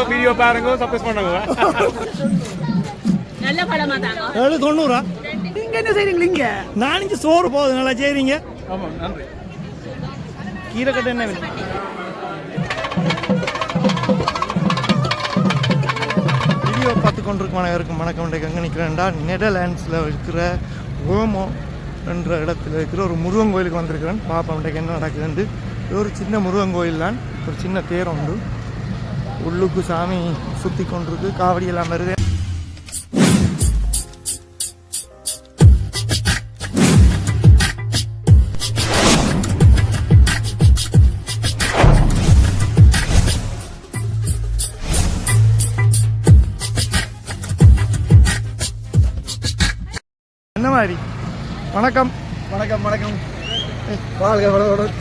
Video பாருங்க, subscribe பண்ணுங்க. நல்ல படமா தாங்க. 790. நீங்க என்ன செய்றீங்க இங்க? நான் இங்க சோறு போகுது நல்லா செய்றீங்க. ஆமா, நன்றி. கீரைக்கட்டை என்ன வேணும்? வீடியோ பார்த்து கொண்டிருக்கும் அனைவருக்கும் வணக்கம். இன்றைக்கு எங்கே நிற்கிறேன்டா, நெதர்லாண்ட்ஸில் இருக்கிற ரோமோ என்ற இடத்துல இருக்கிற ஒரு முருகன் கோயிலுக்கு வந்திருக்கிறேன். பார்ப்போம் இன்றைக்கு என்ன நடக்குதுன்ட்டு. இது ஒரு சின்ன முருகன் கோயில் தான். ஒரு சின்ன தேர் உண்டு. உள்ளுக்கு சாமி சுற்றி கொண்டிருக்கு. காவடி எல்லாம் வருது. என்ன மாதிரி? வணக்கம். வணக்கம் வணக்கம். வாழ்க வளமுடன்.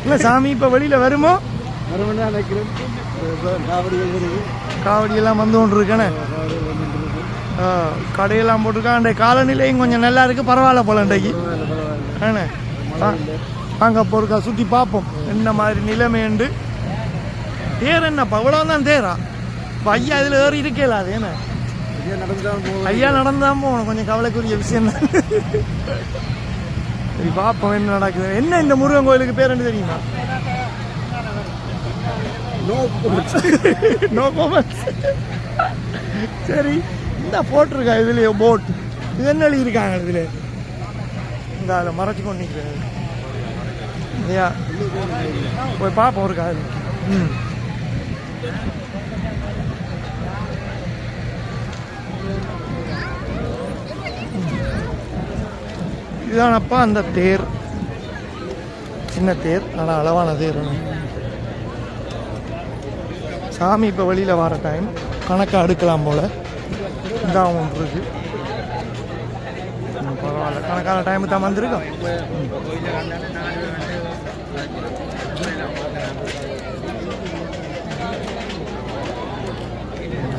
இல்லை சாமி இப்போ வெளியில் வருமோ? வருமென்னு நினைக்கிறேன். காவடியெல்லாம் வந்து கொண்டு இருக்கேனே. கடையெல்லாம் போட்டிருக்கேன். அந்த காலநிலையும் கொஞ்சம் நல்லா இருக்குது. பரவாயில்ல போல இன்றைக்கு. ஆனே வாங்க போருக்கா சுற்றி பார்ப்போம் என்ன மாதிரி நிலைமைண்டு. தேர் என்னப்பா இவ்வளோதான் தேரா? இப்போ ஐயா இதில் ஏறி இருக்கல. அது என்ன ஐயா நடந்தான் போகணும். கொஞ்சம் கவலைக்குரிய விஷயம் தான். சரி பார்ப்போம் என்ன நடக்குது. என்ன இந்த முருகன் கோயிலுக்கு பேர் என்ன தெரியுமா? நோ கோமன்ஸ். சரி இந்த போட்டிருக்கா இதுலேயே போட். இது என்ன எழுதியிருக்காங்க இதில்? இந்த அதில் மறைச்சி கொண்டு நிற்கிறேன் இல்லையா? போய் பார்ப்போம் இருக்கா அது. இதுதானப்பா அந்த தேர். சின்ன தேர், ஆனால் அளவான தேர். சாமி இப்போ வெளியில் வர டைம் கணக்காக அடுக்கலாம் போல். இதான் ஒன்று இருக்கு. பரவாயில்ல, கணக்கான டைமு தான் வந்திருக்கோம்.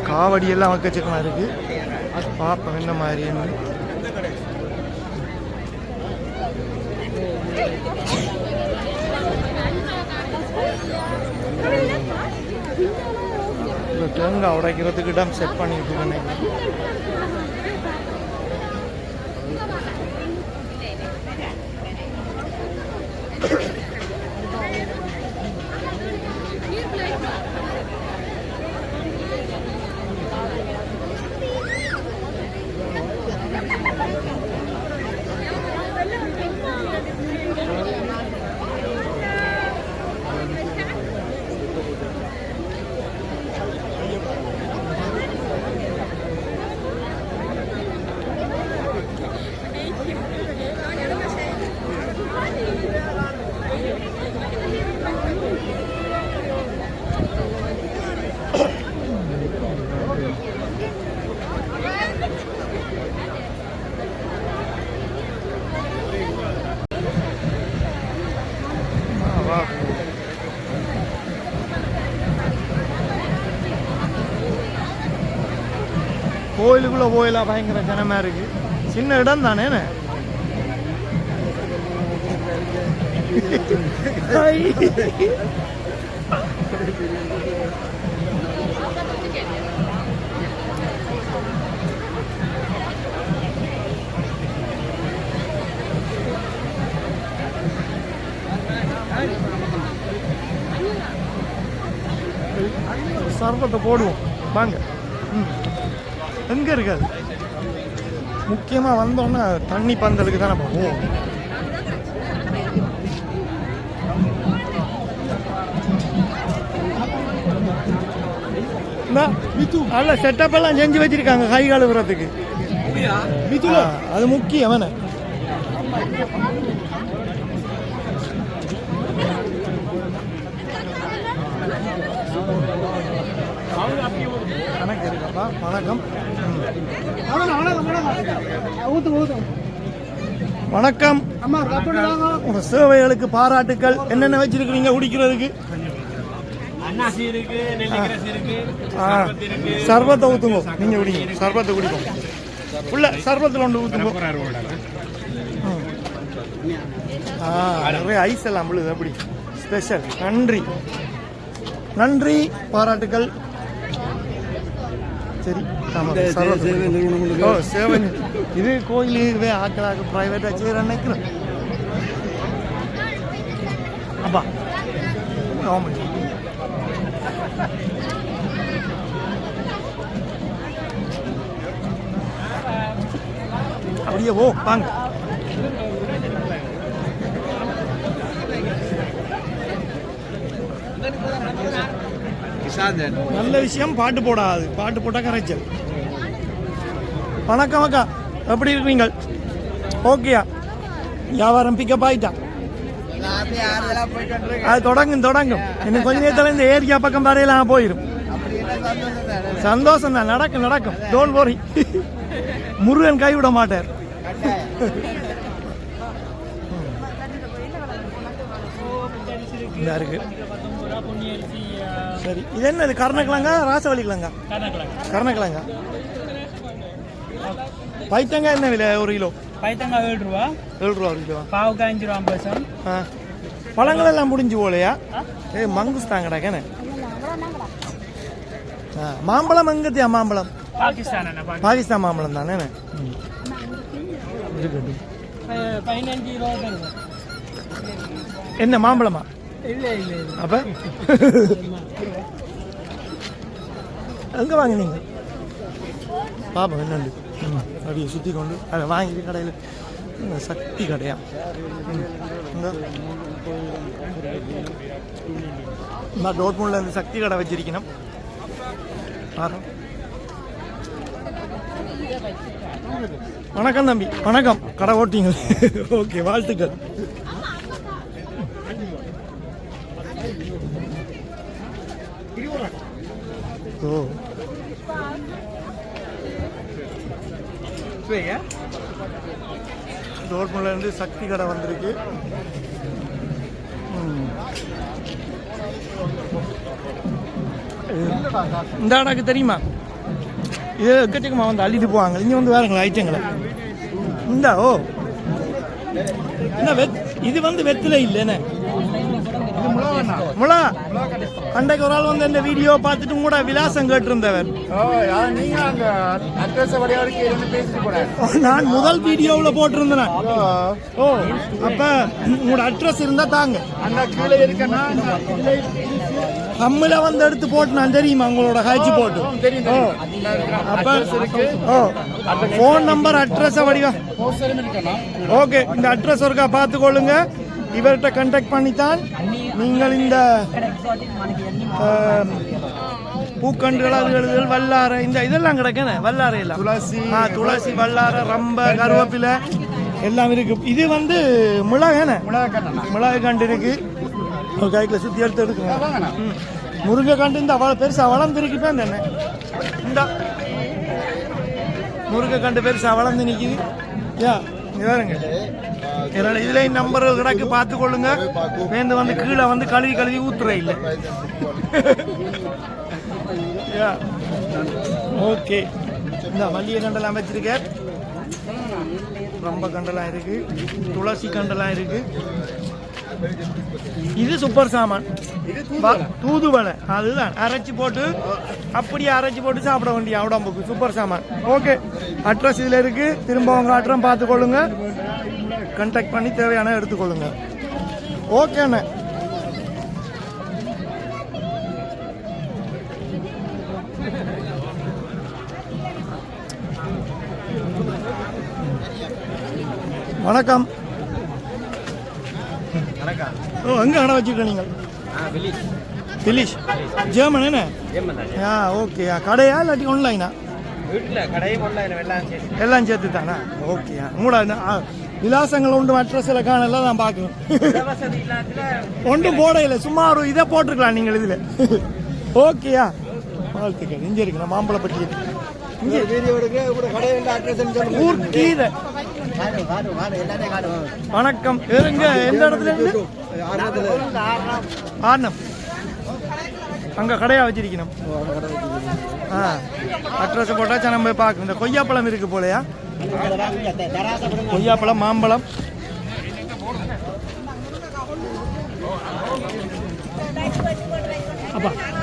காவடியெல்லாம் வைக்கச்சக்கமாக இருக்குது. பார்ப்போம் என்ன மாதிரின்னு. தேங்காய் உடைக்கிறதுக்கு இடம் செட் பண்ணிட்டு நினைக்கிறேன். கோயிலுக்குள்ளே போயெல்லாம் பயங்கர ஜனமாக இருக்குது. சின்ன இடம் தானே. சர்பத்தை போடுவோம் வாங்க. எங்கே இருக்காது? முக்கியமாக வந்தோன்னா தண்ணி பந்தலுக்கு தானே போவோம். நல்ல செட்டப் எல்லாம் செஞ்சு வச்சிருக்காங்க கை கழுவுறதுக்கு. அது முக்கியம். அவன கணக்கு இருக்கப்பா. வணக்கம் வணக்கம். உங்க சேவைகளுக்கு பாராட்டுக்கள். என்னென்ன வச்சிருக்கீங்க குடிக்கிறதுக்கு? சர்பத்தை ஊற்றுங்க. நீங்கள் குடிங்க. சர்பத்தை குடிப்போம். உள்ள சர்பத்தில் ஒன்று ஊற்றுங்க. நிறைய ஐஸ் எல்லாம் விழுது. அப்படி ஸ்பெஷல். நன்றி. நன்றி, பாராட்டுக்கள். சரி, ஓ சேவை. இது கோயிலுக்கு ஆக்களாக பிரைவேட்டாக செய்கிற நினைக்கிறேன். அப்பா ஆமாம். அப்படியே ஓ வாங்க. நல்ல விஷயம். பாட்டு போடாது, பாட்டு போட்டா கரைச்சல். வணக்கம் அக்கா, எப்படி இருக்கீங்க? ஓகேயா, வியாபாரம் பிக்கப் ஆயிட்டா? அது தொடங்கும். இன்னும் கொஞ்ச நேரத்தில் இந்த ஏரியா பக்கம் வரையலாம் போயிடும். சந்தோஷம் தான், நடக்கும். Don't worry. முருகன் கைவிட மாட்டார். இருக்கு. சரி, இது என்னது? கருணக்கிழங்கா ராசவள்ளிக்கிழங்கா? கருணக்கிழங்கா. பைத்தங்காய் என்ன விலை ஒரு கிலோ? பைத்தங்காய் 7 ரூபா. 7 ரூபா ஒரு கிலோ. பாவுக்காய் 5 ரூபா 50. பழங்கள் எல்லாம் முடிஞ்சு போலையா? மங்குஸ் தான் கிடக்கேன்னு. மாம்பழம் எங்கத்தியா? மாம்பழம் பாகிஸ்தான் மாம்பழம் தானே. 15 ரூபா தருவா. என்ன மாம்பழமா? இல்ல அப்ப எங்க வாங்கினீங்க? பாப்பா என்னண்டு அப்படியே சுற்றி கொண்டு அதை வாங்கிட்டு கடையில் சக்தி கடையா நான் டோட்மூண்டில் இந்த சக்தி கடை வச்சிருக்கணும். வணக்கம் தம்பி. வணக்கம். கடை ஓட்டிங்க? ஓகே, வாழ்த்துக்கள். ஓ டோட்மூண்ட்ல இருந்து சக்தி கடை வந்திருக்கு. இந்த கடைக்கு தெரியுமா? இது எக்கச்சக்கமாக வந்து அள்ளிட்டு போவாங்க. இங்கே வந்து வேறுங்களா ஐட்டங்களை இந்த ஓ என்ன இது வந்து வெத்தில இல்லைன்னு முளா. அன்றைக்கு ஒரு ஆள் வந்து இந்த வீடியோ பார்த்துட்டு கூட விலாசம் கேட்டிருந்தவர். நான் முதல் வீடியோவில் போட்டிருந்தேன். ஓ, அப்ப உங்களோட அட்ரஸ் இருந்தா தாங்க. கம்மில வந்து எடுத்து போட்டு நான் தெரியுமா உங்களோட காய்ச்சி போட்டு. அப்ப ஓ போன் நம்பர் அட்ரஸ் வடிவா. ஓகே, இந்த அட்ரஸ் ஒருக்கா பார்த்துக்கொள்ளுங்க. இவர்கிட்ட கண்டாக்ட் பண்ணித்தான் நீங்கள் இந்த பூக்கண்டுகள் அதுகள் வல்லாரை இந்த இதெல்லாம் கிடைக்கணும். வல்லாரை எல்லாம் துளசி வல்லாரை ரம்ப கருவேப்பிலை எல்லாம் இருக்கு. இது வந்து மிளகான மிளகு கண்டு இருக்கு. ஒரு கைக்கில் சுற்றி எடுத்து எடுக்கணும். முருங்கை கண்டு இந்த அவ்வளோ பெருசாக வளர்ந்துருக்குப்பா. என்ன இந்த முருங்கை கண்டு பெருசாக வளர்ந்து நிற்கிது. யா வேறுங்க. இதனால இதுல நம்பர் கிடக்கு, பார்த்து கொள்ளுங்க. வேந்து வந்து கீழே வந்து கழுவி ஊத்துற இல்லை. ஓகே, இந்த மல்லிகை கண்டெல்லாம் வச்சிருக்க. ரொம்ப கண்டெல்லாம் இருக்கு, துளசி கண்டெல்லாம் இருக்கு. இது சூப்பர் சாமான், தூதுவளை. அதுதான் அரைச்சி போட்டு அப்படியே அரைச்சி போட்டு சாப்பிட வேண்டிய உடம்புக்கு சூப்பர் சாமான். ஓகே, அட்ரஸ் இதில் இருக்கு. திரும்ப உங்க அட்ரஸ் பார்த்துக்கொள்ளுங்க, கான்டாக்ட் பண்ணி தேவையான எடுத்துக்கொள்ளுங்க. ஓகே அண்ணா. வணக்கம். ஓ, எங்கே கடை வச்சுருக்க நீங்கள்? பிலிஷ் ஜெர்மன் என்ன? ஓகே, கடையா இல்லாட்டி ஆன்லைனா? எல்லாம் சேர்த்து தானா? ஓகே, உங்களோட விலாசங்கள் உண்டு அட்ரஸில் காணலாம் நான் பார்க்கணும். ஒன்றும் போட இல்லை, சும்மா ஒரு இதை போட்டிருக்கலாம் நீங்கள் இதில். ஓகேயா, வாழ்த்துக்கள். இங்கே இருக்கு மாம்பழப்பட்டி. வணக்கம். எங்க எந்த இடத்துல இருந்து? ஆர்னம். அங்க கடையா வச்சிருக்கணும். அட்ரஸ் போட்டா நம்ம போய் பார்க்கணும். இந்த கொய்யாப்பழம் இருக்கு போலையா? கொய்யாப்பழம், மாம்பழம். அப்ப வாப்பா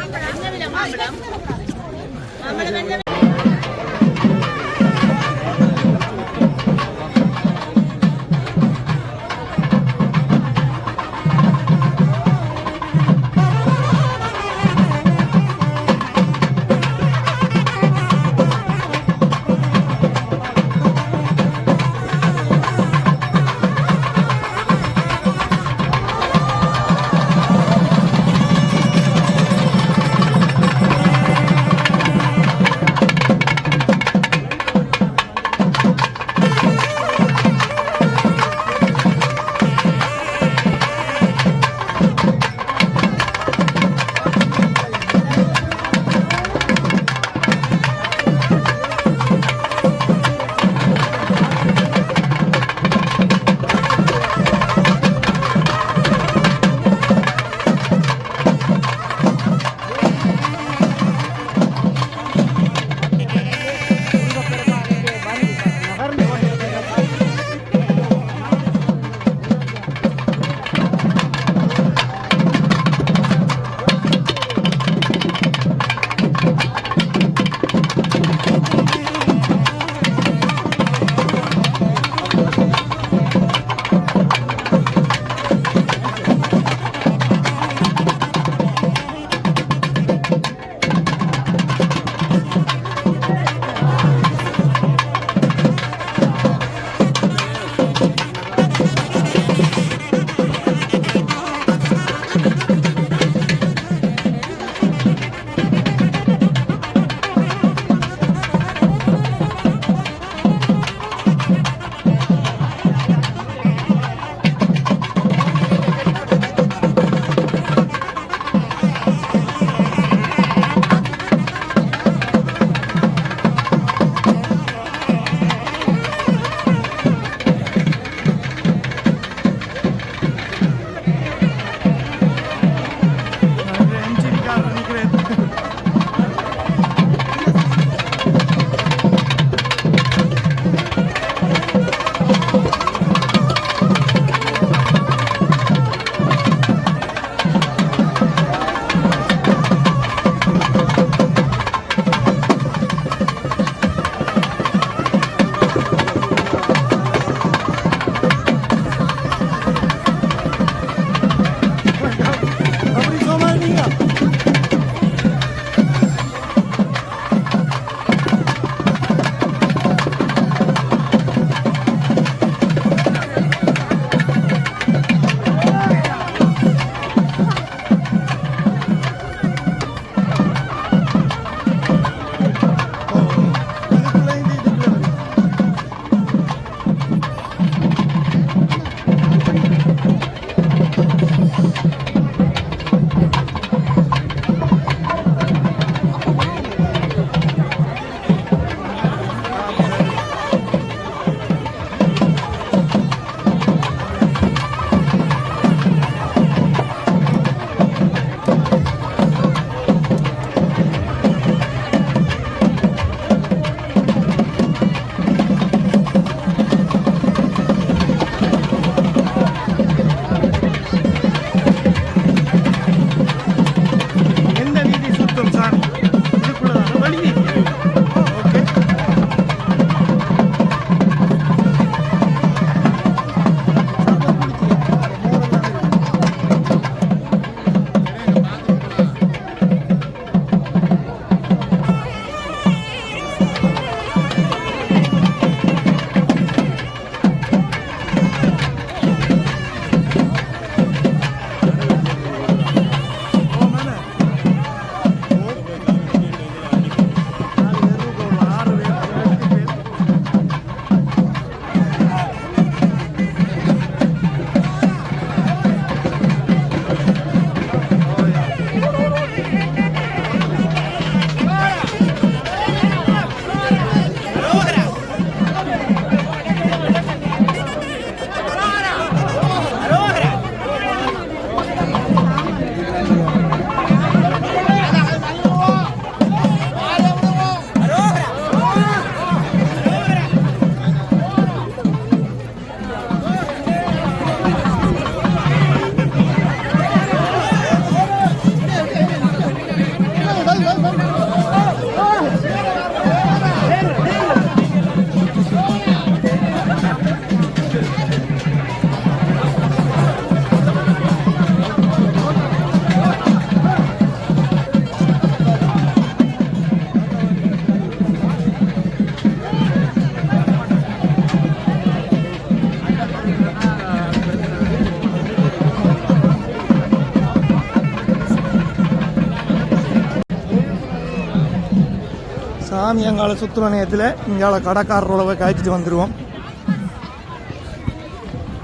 சாமி அங்கால சுற்றுற நேரத்தில் இங்கால கடைக்காரரோட காய்ச்சிட்டு வந்துடுவோம்.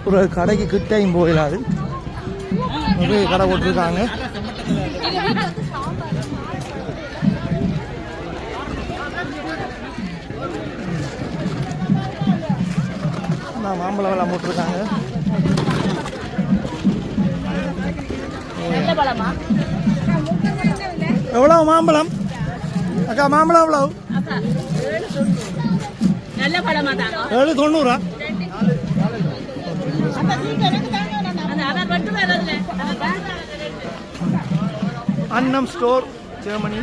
ஒரு கடைக்கு கிட்டையும் போயிடாது, நிறைய கடை போட்டிருக்காங்க. மாம்பழம் எல்லாம் போட்டிருக்காங்க. எவ்வளவு மாம்பழம் அக்கா? மாம்பழம் எவ்வளவு? 7.90. அன்னம் ஸ்டோர் ஜெர்மனி.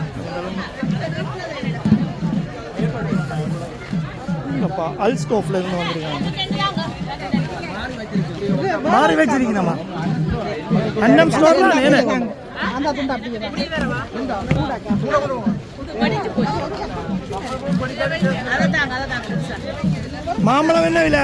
அல்ஸ்டோஃப்ல இருந்து வந்திருக்காங்க. மாறி வச்சிருக்கீங்கம்மா. அன்னம் ஸ்டோர் தான் மாம்பழம் என்ன விலை?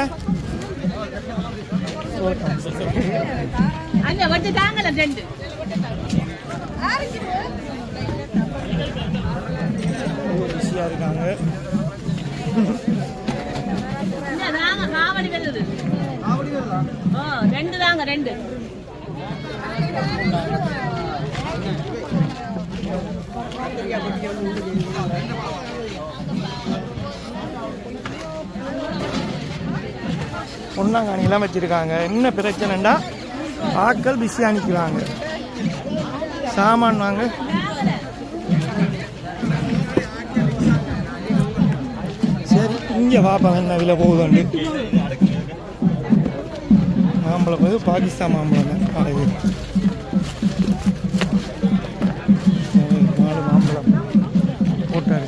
இருக்காங்க. ரெண்டு பொன்னாங்காணிலாம் வச்சிருக்காங்க. என்ன பிரச்சனைண்டா ஆட்கள் பிஸியா நிற்கிறாங்க. சாமான் வாங்க. சரி, இங்கே பாப்பா என்ன விலை போகுதுண்டு. மாம்பழம் போது பாகிஸ்தான் மாம்பழம் அழகு. 4 மாம்பழம் போட்டாரு.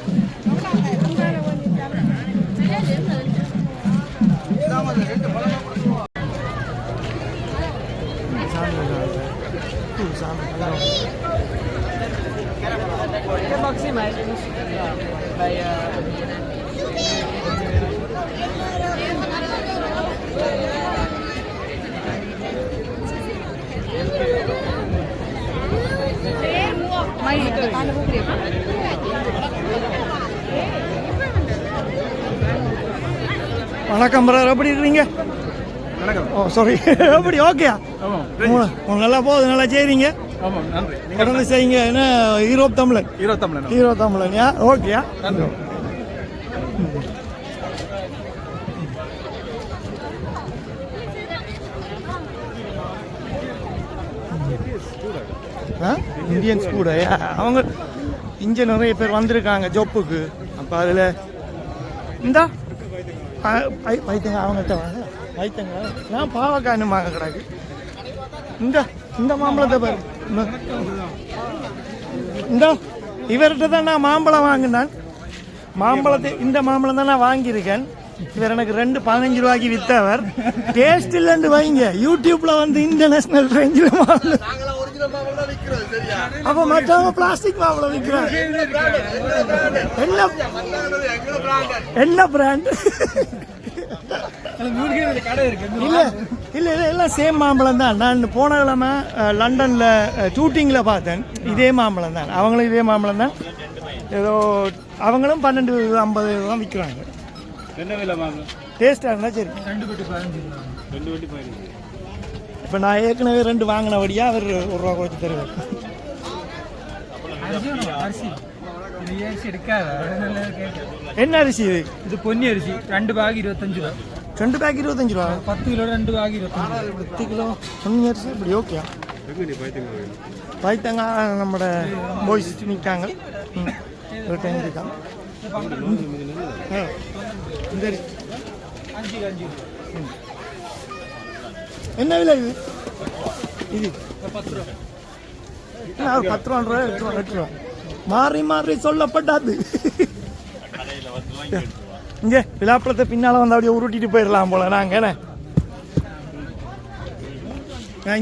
வணக்கம் பிரதர், எப்படி இருக்கீங்க? ஓ சாரி, எப்படி ஓகேயா? நல்லா போகுது, நல்லா செய்றீங்க. தொடர்ந்து செய்யுங்க. என்ன ஹீரோ தமிழன் யா? ஓகேயா? இந்தியன்ஸ் கூட அவங்க இங்கே நிறைய பேர் வந்திருக்காங்க ஜொப்புக்கு. அப்போ அதில் இந்த வைத்தங்க அவங்கள்ட்ட வாங்க. வைத்தங்க நான் பாவக்காய் வாங்க கிடாக்கு. இந்த மாம்பழத்தை பாரு. இந்த இவர்கிட்ட தான் நான் மாம்பழம் வாங்கினேன். மாம்பழத்தை இந்த மாம்பழம் தான் நான் வாங்கியிருக்கேன். இவர் எனக்கு 2.15 ரூபாய்க்கு வித்தவர். டேஸ்ட் இல்லைன்னு வைங்க, யூடியூப்ல வந்து இன்டர்நேஷனல் ரேஞ்சில் அப்ப மற்றவங்க பிளாஸ்டிக் மாம்பழம் விற்கிறாங்க. என்ன பிராண்ட்? இல்ல இல்ல எல்லாம் சேம் மாம்பழம் தான். நான் போன கிழமை லண்டன்ல ஷூட்டிங்ல பார்த்தேன். இதே மாம்பழம் தான், அவங்களும் இதே மாம்பழம் தான். ஏதோ அவங்களும் 12.50 தான் விற்கிறாங்க. டேஸ்டா இருந்தா சரி. 2.15. இப்போ நான் ஏற்கனவே 2 வாங்கினபடியா அவர் 1 ரூபா குறைச்சி தருவார். என்ன அரிசி இது? இது பொன்னி அரிசி. 2 பேக் 25 ரூபா. 2 பேக் 25 ரூபா. 10 கிலோ 2 பேக் 25. 10 கிலோ பொன்னி அரிசி இப்படி ஓகேயா? பைத்தங்க நம்மட பாய்ஸ் நிற்காங்க. ஒரு டைம் இருக்காங்க. இந்த என்ன விலை இது? இது 10 ரூபா. 10 ரூபா 8 ரூபா மாறி மாறி சொல்லப்பட்டாது. இங்கே விழாப்பழத்தை பின்னால் வந்து அப்படியே உருட்டிட்டு போயிடலாம் போல. நாங்கள்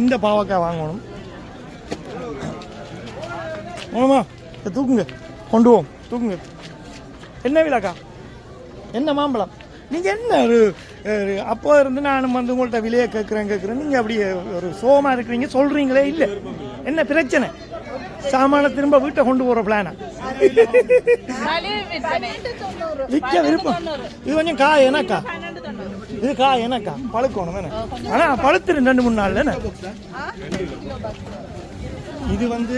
இந்த பாவக்காய் வாங்கணும். ஆமா, தூக்குங்க, கொண்டு போவோம், தூக்குங்க. என்ன விலைக்கா? என்ன மாம்பழம்? நீங்கள் என்ன அப்போ இருந்து நானும் வந்து உங்கள்கிட்ட விலையை கேட்குறேன். நீங்கள் அப்படியே ஒரு சோகமாக இருக்கிறீங்க, சொல்கிறீங்களே இல்லை. என்ன பிரச்சனை? சாமான திரும்ப வீட்டை கொண்டு போகிற பிளானா? விற்க விருப்பம். இது கொஞ்சம் காய் எனக்கா, இது காய் எனக்கா பழுக்கணும் தானே. ஆனால் பழுத்துரு 2-3 நாள் தானே. இது வந்து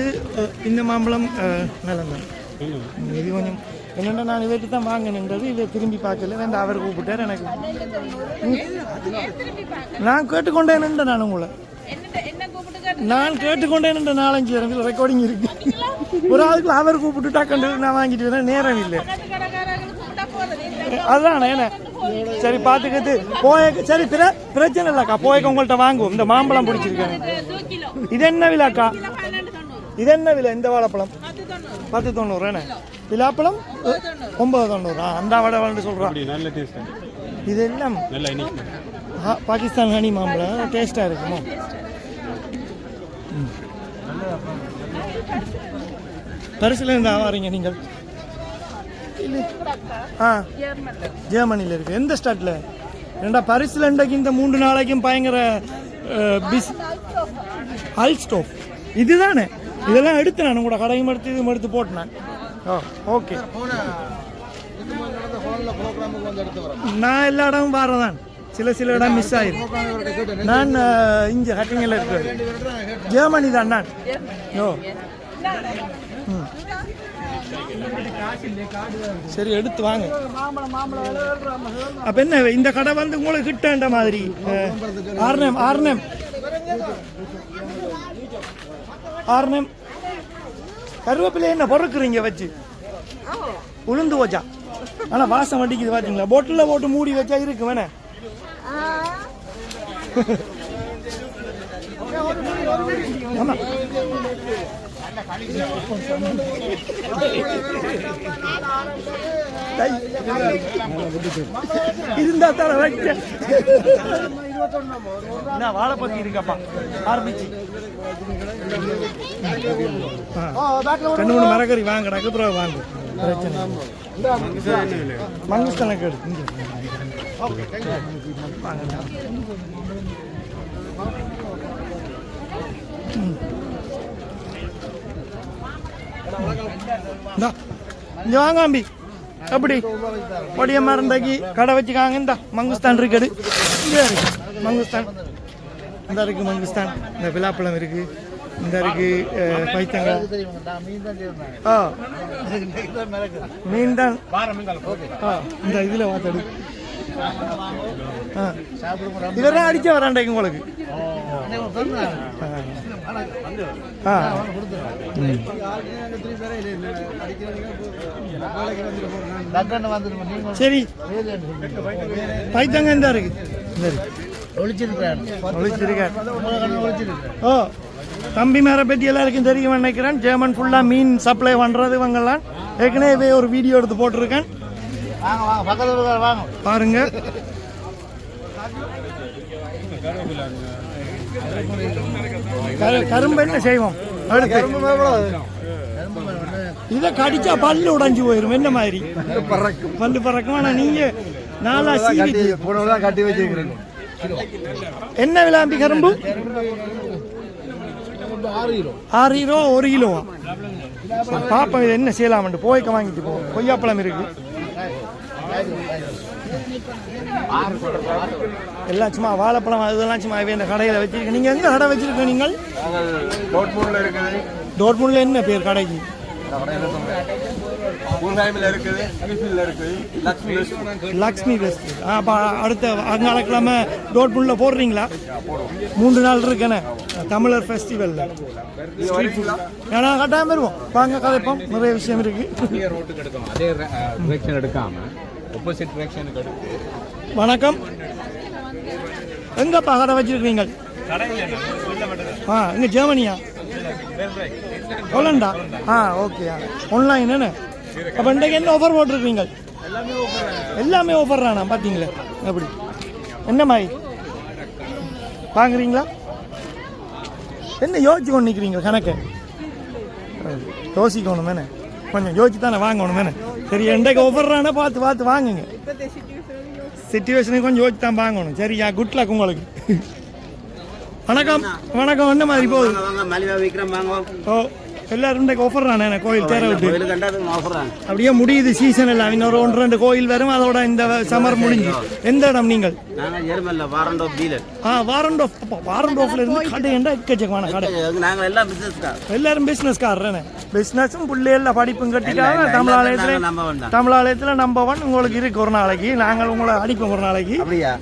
இந்த மாம்பழம் நிலந்தான். இது கொஞ்சம் என்னென்னா நான் இவர்கிட்ட தான் வாங்கினது. இதை திரும்பி பார்க்கல. வேண்டாம், அவர் கூப்பிட்டார். எனக்கு நான் கேட்டுக்கொண்டேன். நான் உங்களை நான் கேட்டுக்கொண்டேன். 4-5 இடங்கள் ரெக்கார்டிங் இருக்கு. ஒரு ஆளுக்குள்ள அவர் கூப்பிட்டு டக்குண்டு நான் வாங்கிட்டு வரேன். நேரம் இல்லை. அதுதான் என்ன சரி பார்த்துக்கிட்டு போய. சரி பிரச்சனை இல்லைக்கா, போய்க்க உங்கள்கிட்ட வாங்குவோம். இந்த மாம்பழம் பிடிச்சிருக்கேன். இது என்ன விலைக்கா? இது என்ன விலை? இந்த வாழைப்பழம் 10.90 என்ன? விழாப்பழம் 9.90. அந்த வடை வந்து சொல்கிறான். இதெல்லாம் பாகிஸ்தான் ஹனி மாம்பழம் டேஸ்டாக இருக்குமோ? பரிசுல இருந்தா வரீங்க நீங்கள்? ஜெர்மனியில் இருக்கு. எந்த ஸ்டாட்ல? ரெண்டா பரிசுல இன்றைக்கு இந்த 3 நாளைக்கும் பயங்கர அல்ஸ்டோப் இதுதானே. இதெல்லாம் எடுத்து நான் கூட கடையும் எடுத்து இதுவும் எடுத்து போட்டேன். ஓகே, நான் எல்லா இடமும் பாருதான். சில இடம் மிஸ் ஆயிருக்கு. நான் இங்கே ஹட்டிங்கில் இருக்கிறேன். ஜெர்மனி தான் நான். சரி எடுத்து வாங்க. அப்ப என்ன இந்த கடை வந்து உங்களுக்கு கிட்டன்ற மாதிரி ஆர்னம் கருவேப்பிலை என்ன பொறுக்குறீங்க வச்சு உளுந்து வச்சா? ஆனா வாசம் அடிக்குது பாத்தீங்களா? போட்டில் போட்டு மூடி வச்சா இருக்கு வேணே. ஆமா இருந்தா தர வைக்க வாழைப்பத்தி இருக்கப்பா ஆரம்பிச்சு 2-3 மரக்கறி வாங்கடா. அப்புறம் வாங்க, பிரச்சனை மங்குஸ்தான கேடு. இங்க வாங்க அம்பி. அப்படி பொடிய மருந்தாக்கி கடை வச்சுக்காங்க. இந்த மங்குஸ்தான் இருக்குது. மங்குஸ்தான் இந்த இருக்கு. மங்குஸ்தான் இந்த விழாப்பழம் இருக்கு. இந்த இருக்கு பைத்தங்காய். மீன் தான் இந்த இதுல வாத்தடு. இதெல்லாம் அடிச்ச வராண்டாக்கு உங்களுக்கு. சரி பைத்தங்க இந்த இருக்கு. ஓ தம்பி மேல பெட்டி எல்லாருக்கும் தெரியும் நினைக்கிறேன். ஜெர்மன் ஃபுல்லா மீன் சப்ளை பண்றது இவங்கெல்லாம். ஏற்கனவே ஒரு வீடியோ எடுத்து போட்டிருக்கேன், பாருங்க. கரும்பு என்ன செய்வோம்? இதை கடிச்சா பல்லு உடைஞ்சு போயிரும். என்ன மாதிரி பல்லு பறக்கும். ஆனா நீங்க நாளா கட்டி வச்சிருக்கீங்க. என்ன விளாம்பி கரும்பு? 6 கிலோ 1 கிலோவா? பாப்பா இது என்ன செய்யலாம்? போய்க்க வாங்கிட்டு போவோம். கொய்யாப்பழம் இருக்கு. எல்லாம் சும்மா வாழைப்பழம் அதெல்லாம் சும்மா இந்த கடையில் வச்சிருக்கேன். நீங்க எங்க கடை வச்சிருக்க? நீங்கள் டோட்மூன்ல என்ன பேர் கடைக்கு? லக்ஷ்மி வெஸ்ட். அப்போ அடுத்த அங்காளக்கிழமை டோட்மூன்ல போடுறீங்களா? 3 நாள் இருக்கேனே தமிழர் ஃபெஸ்டிவல்ல. ஏன்னா கட்டாயம் வருவோம், வாங்க கதைப்போம். நிறைய விஷயம் இருக்கு. வணக்கம். எங்கப்பா கடை வச்சிருக்கீங்க? இங்க ஜெர்மனியா? ஹோலண்டா? ஓகே. ஆன்லைன் என்ன? அப்போ இன்றைக்கு என்ன ஆஃபர் போட்டிருக்கீங்க? எல்லாமே ஆஃபர் தானா? பார்த்தீங்களா அப்படி என்ன மாதிரி வாங்குறீங்களா? என்ன யோசிச்சு கொண்டு நிற்கிறீங்க? கணக்கு யோசிக்கணும் தானே, கொஞ்சம் யோசிச்சு தானே வாங்கணும் தானே. சரி இன்றைக்கு ஆஃபர் தானே, பார்த்து பார்த்து வாங்குங்க. சிச்சுவேஷனுக்கு கொஞ்சம் யோசிச்சு தான் வாங்கணும். சரியா? குட் லக் உங்களுக்கு. வணக்கம். வணக்கம். என்ன மாதிரி போகுது? ஓ எல்லாரும் இன்றைக்கு ஆஃபர் தானே கோயில் தேர விட்டு கோயில் கண்டாதுங்க ஆஃபர் தான். அப்படியே முடியுது சீசன் எல்லாம் இன்னொரு 1-2 கோயில் வரும் அதோட இந்த சம்மர் முடிஞ்சு. எந்த இடம் நீங்கள்? நாங்கள் ஜெர்மனில் வாரண்ட் ஆஃப் டீலர். வாரண்ட் ஆஃப்ல இருந்து கடை என்ன எக்கச்சக்கமான கடை. நாங்கள் எல்லாம் பிஸ்னஸ்கார். எல்லாரும் பிஸ்னஸ்காரர். பிஸ்னஸும் பிள்ளைகள படிப்பும் கட்டிட்டாங்க. தமிழாலயத்தில் நம்பர் 1 உங்களுக்கு இருக்கு ஒரு நாளைக்கு. நாங்கள் உங்களை அடிப்போம் ஒரு நாளைக்கு.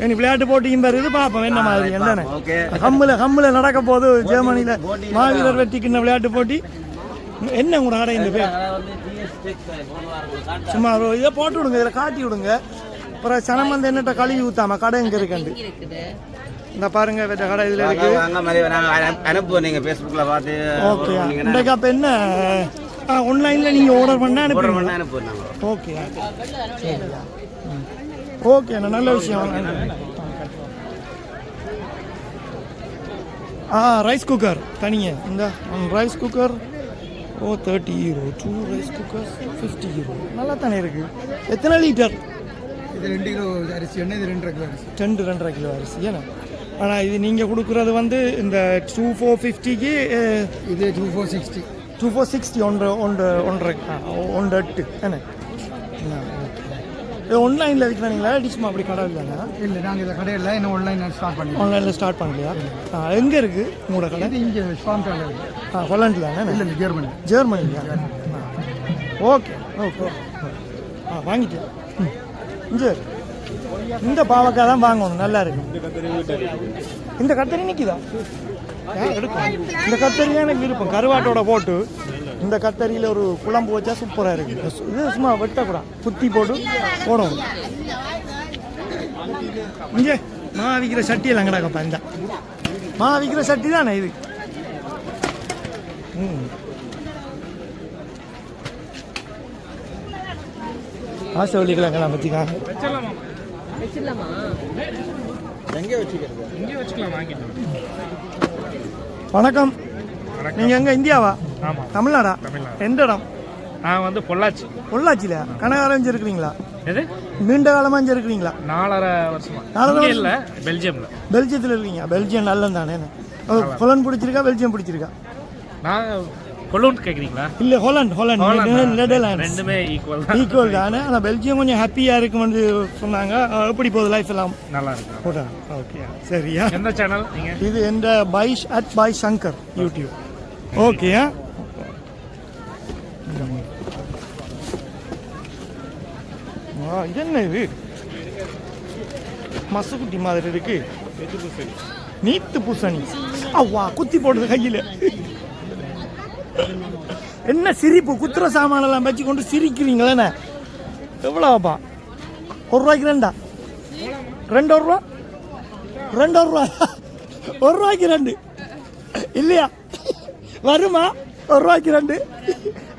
இனி விளையாட்டு போட்டியும் வருது பார்ப்போம் என்ன மாதிரி என்னன்னு. கம்முல நடக்க போது ஜெர்மனியில மாவீரர் வெற்றிக்கின்ற விளையாட்டு போட்டி. என்ன கூட கடை இந்த பேர்? சும்மா இதை போட்டு விடுங்க, இதில் காட்டி விடுங்க. அப்புறம் சனம் வந்து என்னட்ட கழுவி ஊத்தாம கடை எங்க இருக்குண்டு இந்த பாருங்க. வேற கடை இதுல இருக்கு. அனுப்புவோம், நீங்க Facebookல பார்த்து. ஓகே. இன்றைக்கு அப்ப என்ன ஆன்லைன்ல நீங்க ஆர்டர் பண்ணா அனுப்புவோம். ஓகே சரியா. ஓகே நல்ல விஷயம். ரைஸ் குக்கர் தனியே இந்த rice cooker 30 euro. 2 rice cooker 50 euro. நல்லா தானே இருக்கு. எத்தனை லிட்டர்? இது 2 கிலோ அரிசி என்ன, இது 2.5 கிலோ அரிசி. 2.5 கிலோ அரிசி ஏன்னா. ஆனால் இது நீங்கள் கொடுக்குறது வந்து இந்த 2450க்கு இது 2460. 2460 1.8 என்ன. இது ஆன்லைனில் விற்கிறாங்களா டிஷ்மா? அப்படி கடை இல்லைங்க. இல்லை, நாங்கள் இந்த கடையில் இன்னும் ஆன்லைனில் ஸ்டார்ட் பண்ணி. ஆன்லைனில் ஸ்டார்ட் பண்ணலையா? எங்கே இருக்குது உங்களோட கடை? இங்கே ஸ்பான்காலில் இருக்குது. ஹொலாண்டில் தானே? இல்லை ஜெர்மனி. ஜெர்மனியா? Okay okay. வாங்கிட்டேன். இங்கே இந்த பாவக்காய் தான் வாங்கணும், நல்லா இருக்கு. இந்த கத்தரி நிற்கிதா? எடுக்கும். இந்த கத்தரியாக எனக்கு விருப்பம். கருவாட்டோட போட்டு இந்த கத்தரியில் ஒரு குழம்பு வச்சா சூப்பராக இருக்கு. இது சும்மா வெட்டக்கூடாது, குத்தி போட்டு போடணும். இங்கே விற்கிற சட்டியெல்லாம் கிடக்கப்பா. இந்த விற்கிற சட்டி தானே இது? ஆசை வள்ளிக்கலாங்களா பற்றிக்கா? வணக்கம். நீங்க எங்க இந்தியாவா? ஆமா. தமிழ்நாடா? எந்த இடம்? நான் வந்து பொள்ளாச்சி. பொள்ளாச்சியில கனகாலம் இருக்கிறீங்களா? எது நீண்ட காலமா இருக்கிறீங்களா? 4.5 வருஷமா. 4.5 இல்ல, பெல்ஜியம்ல. பெல்ஜியத்தில் இருக்கீங்க. பெல்ஜியம் நல்லது தானே. ஹொலண்ட் பிடிச்சிருக்கா பெல்ஜியம் பிடிச்சிருக்கா? நான் கொலோன் கேக்குறீங்களா? இல்ல ஹொலண்ட் நெதர்லாண்ட்ஸ் ரெண்டுமே ஈக்குவல் தானே. ஆனால் பெல்ஜியம் கொஞ்சம் ஹாப்பியா இருக்கும்னு சொன்னாங்க. எப்படி போகுது லைஃப் எல்லாம்? நல்லா இருக்கு. போட்டா ஓகே சரியா. எந்த சேனல் நீங்க? இது எந்த பாய் சங்கர் யூடியூப். ஓகே. இது என்ன இது? மசுக்குட்டி மாதிரி இருக்கு. நீத்து பூசணி. அவ்வா குத்தி போடுது கையில. என்ன சிரிப்பு? குத்துற சாமானெல்லாம் வச்சு கொண்டு சிரிக்கிறீங்களே. எவ்வளோப்பா? 1 ரூபாய்க்கு 2? 2 ரூபா? 2 ரூபா? 1 ரூபாய்க்கு 2 இல்லையா? வருமா 1 ரூபாய்க்கு 2?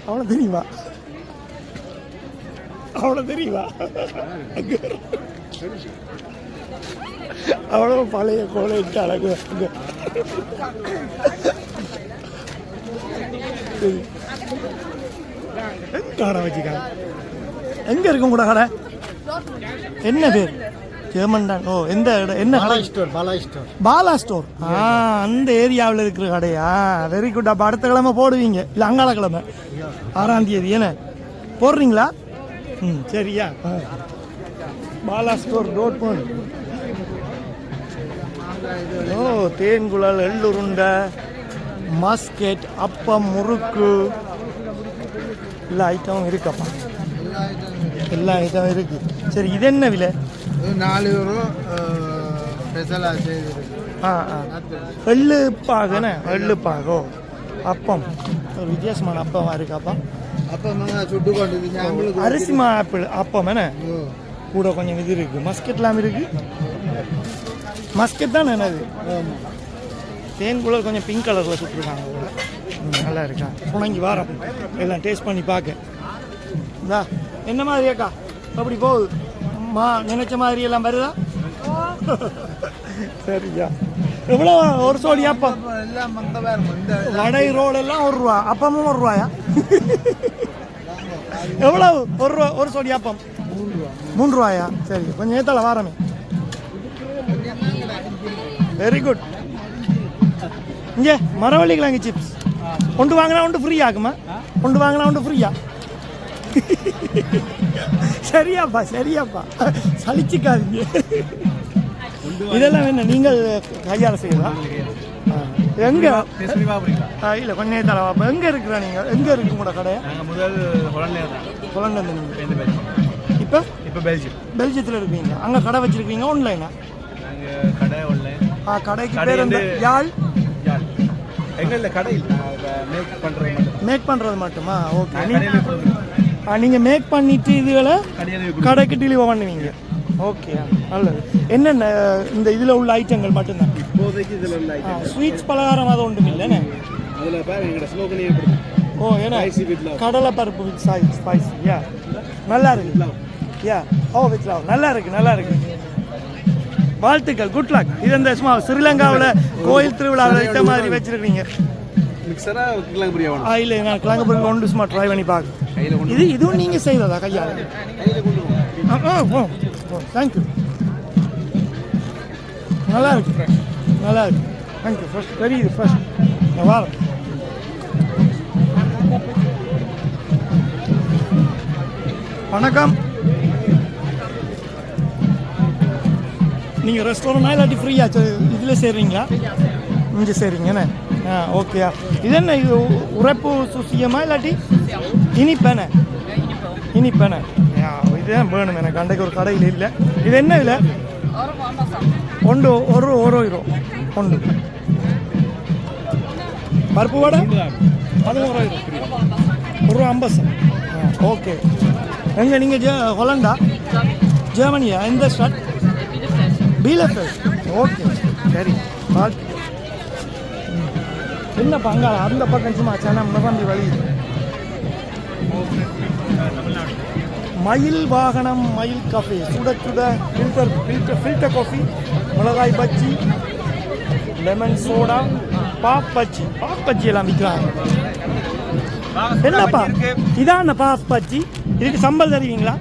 அவ்வளோ தெரியுமா? அவ்வளோ பழைய கோலைட்டு அழகு. கடை வச்சுக்க. எங்க இருக்கும் கூட கடை? என்ன பேர்? ஜெர்மன் தான். ஓ எந்த என்ன? பாலா ஸ்டோர். அந்த ஏரியாவில் இருக்கிற கடையா? Very good. அப்போ அடுத்த கிழமை போடுவீங்க இல்லை அங்காள கிழமை 6ஆம் தேதி என்ன போடுறீங்களா? சரியா. பாலா ஸ்டோர் டோட்மோண்ட். ஓ தேன்குழல், எள்ளுருண்டை, மஸ்கெட், அப்பம், முறுக்கு எல்லா ஐட்டமும் இருக்கப்பா. எல்லா ஐட்டமும் இருக்கு. சரி இது என்ன விலை? 4 யூரோ ஸ்பெஷலாக செய்து. எள்ளு பாகுண்ணே. எள்ளு பாகோ அப்பம் ஒரு வித்தியாசமான அப்பமா இருக்காப்பா. அப்பம் சுட்டு கொண்டு அரிசிமா ஆப்பிள் அப்பம் என்ன கூட கொஞ்சம் இது இருக்கு. மஸ்கெட்லாம் இருக்கு. மஸ்கெட் தான் என்னது? தேன்குழல் கொஞ்சம் பிங்க் கலரில் சுட்டுருக்காங்க. நல்லா இருக்கா? புணங்கி வாரம் எல்லாம் டேஸ்ட் பண்ணி பார்க்க. இந்தா என்ன மாதிரி அக்கா அப்படி போகுது? நினைச்ச மாதிரி எல்லாம் வருதா? சரியா. எவ்வளோ ஒரு சோடி அப்பம்? வடை ரோல் எல்லாம் 1 ரூபா. அப்பமும் 1 ரூபாயா? எவ்வளவு ஒரு சோடி அப்பம்? 3 ரூபாயா? சரி கொஞ்சம் ஏத்தால வாரமே. Very good. இங்கே மரவள்ளிக்கிழங்கு சிப்ஸ் ஒன்று வாங்கினா ஒன்று ஃப்ரீ ஆகுமா? ஒன்று வாங்கினா ஒன்று ஃப்ரீயா? சரியாப்பா சரியாப்பா, சலிச்சுக்காதீங்க. இதெல்லாம் என்ன நீங்கள் கையால் செய்யலாம்? எங்க இல்லை கொஞ்ச நேரத்தில் வாப்பா. எங்கே இருக்கிறா நீங்கள்? எங்கே இருக்கு உங்களோட கடை? முதல் ஹொலண்டில் நீங்கள் இப்போ பெல்ஜியத்தில் இருக்கீங்க. அங்கே கடை வச்சிருக்கீங்க ஆன்லைனா? கடை ஆன்லைன். கடைக்கு பேர் வந்து யாழ் எங்களில் கடை மேக் பண்ணுறது மட்டுமா? ஓகே. நீங்கள் மேக் பண்ணிட்டு இதுகளை கடைக்கு டெலிவர் பண்ணுவீங்க. ஓகே, நல்லது. என்னென்ன இந்த இதில் உள்ள ஐட்டங்கள் மட்டும்தான்? இப்போதைக்கு இதில் உள்ள ஸ்வீட்ஸ் பலகாரம் அது ஒன்றும் இல்லைண்ணே? அதில் பாரு எங்களோட ஸ்லோகனே. ஓ, ஏன்னா கடலை பருப்பு வித் ஸ்பைசி. யா, நல்லா இருக்கு. யா, ஓ வித் லவ், நல்லா இருக்கு நல்லா இருக்கு. வாழ்த்துக்கள், குட் லக். இது இந்த சும்மா ஸ்ரீலங்காவில் கோயில் திருவிழாவில் வைத்த மாதிரி வச்சிருக்கீங்க. மிக்சரா கிளாங்கபுரியா? இல்லை, நான் கிளாங்கபுரி ஒன்று சும்மா ட்ரை பண்ணி பார்க்க. இதுவும் நீங்கள் செய்ததா கையால்? தேங்க்யூ. நல்லா இருக்கு நல்லா இருக்கு. தேங்க்யூ. ஃபர்ஸ்ட் தெரியுது ஃபர்ஸ்ட். நான் வரேன். வணக்கம். நீங்கள் ரெஸ்டாரண்ட்னா இல்லாட்டி ஃப்ரீயா இதில் சேர்றீங்களா? இங்கே சேர்றீங்கண்ணே. ஓகேயா. இது என்ன, இது உரைப்பு சுசியமா இல்லாட்டி இனிப்பேண்ணே? இனிப்பேண்ணே. இதுதான் வேணும் எனக்கு. அன்றைக்கு ஒரு கடையில் இல்லை. இது என்ன இல்லை? ஒன்று ஒரு ரூபா ஒன்று. பருப்பு வடை 11 1.50. ஓகே. எங்கே நீங்கள் ஹொலண்டா ஜெர்மனியா? எந்த ஸ்டார்ட்? பீலஃபெல்ட். ஓகே சரி. என்ன பங்காள அந்த பக்கம் சும்மா சேனா முன்னி வழி. மயில் வாகனம் மயில் காஃபி, சுட சுட ஃபில்டர் காஃபி, மிளகாய் பஜ்ஜி, லெமன் சோடா, பாப் பஜ்ஜி எல்லாம் விற்கிறாங்க. என்னப்பா இதான் பாப் பஜ்ஜி? இதுக்கு சம்பல் தருவீங்களா?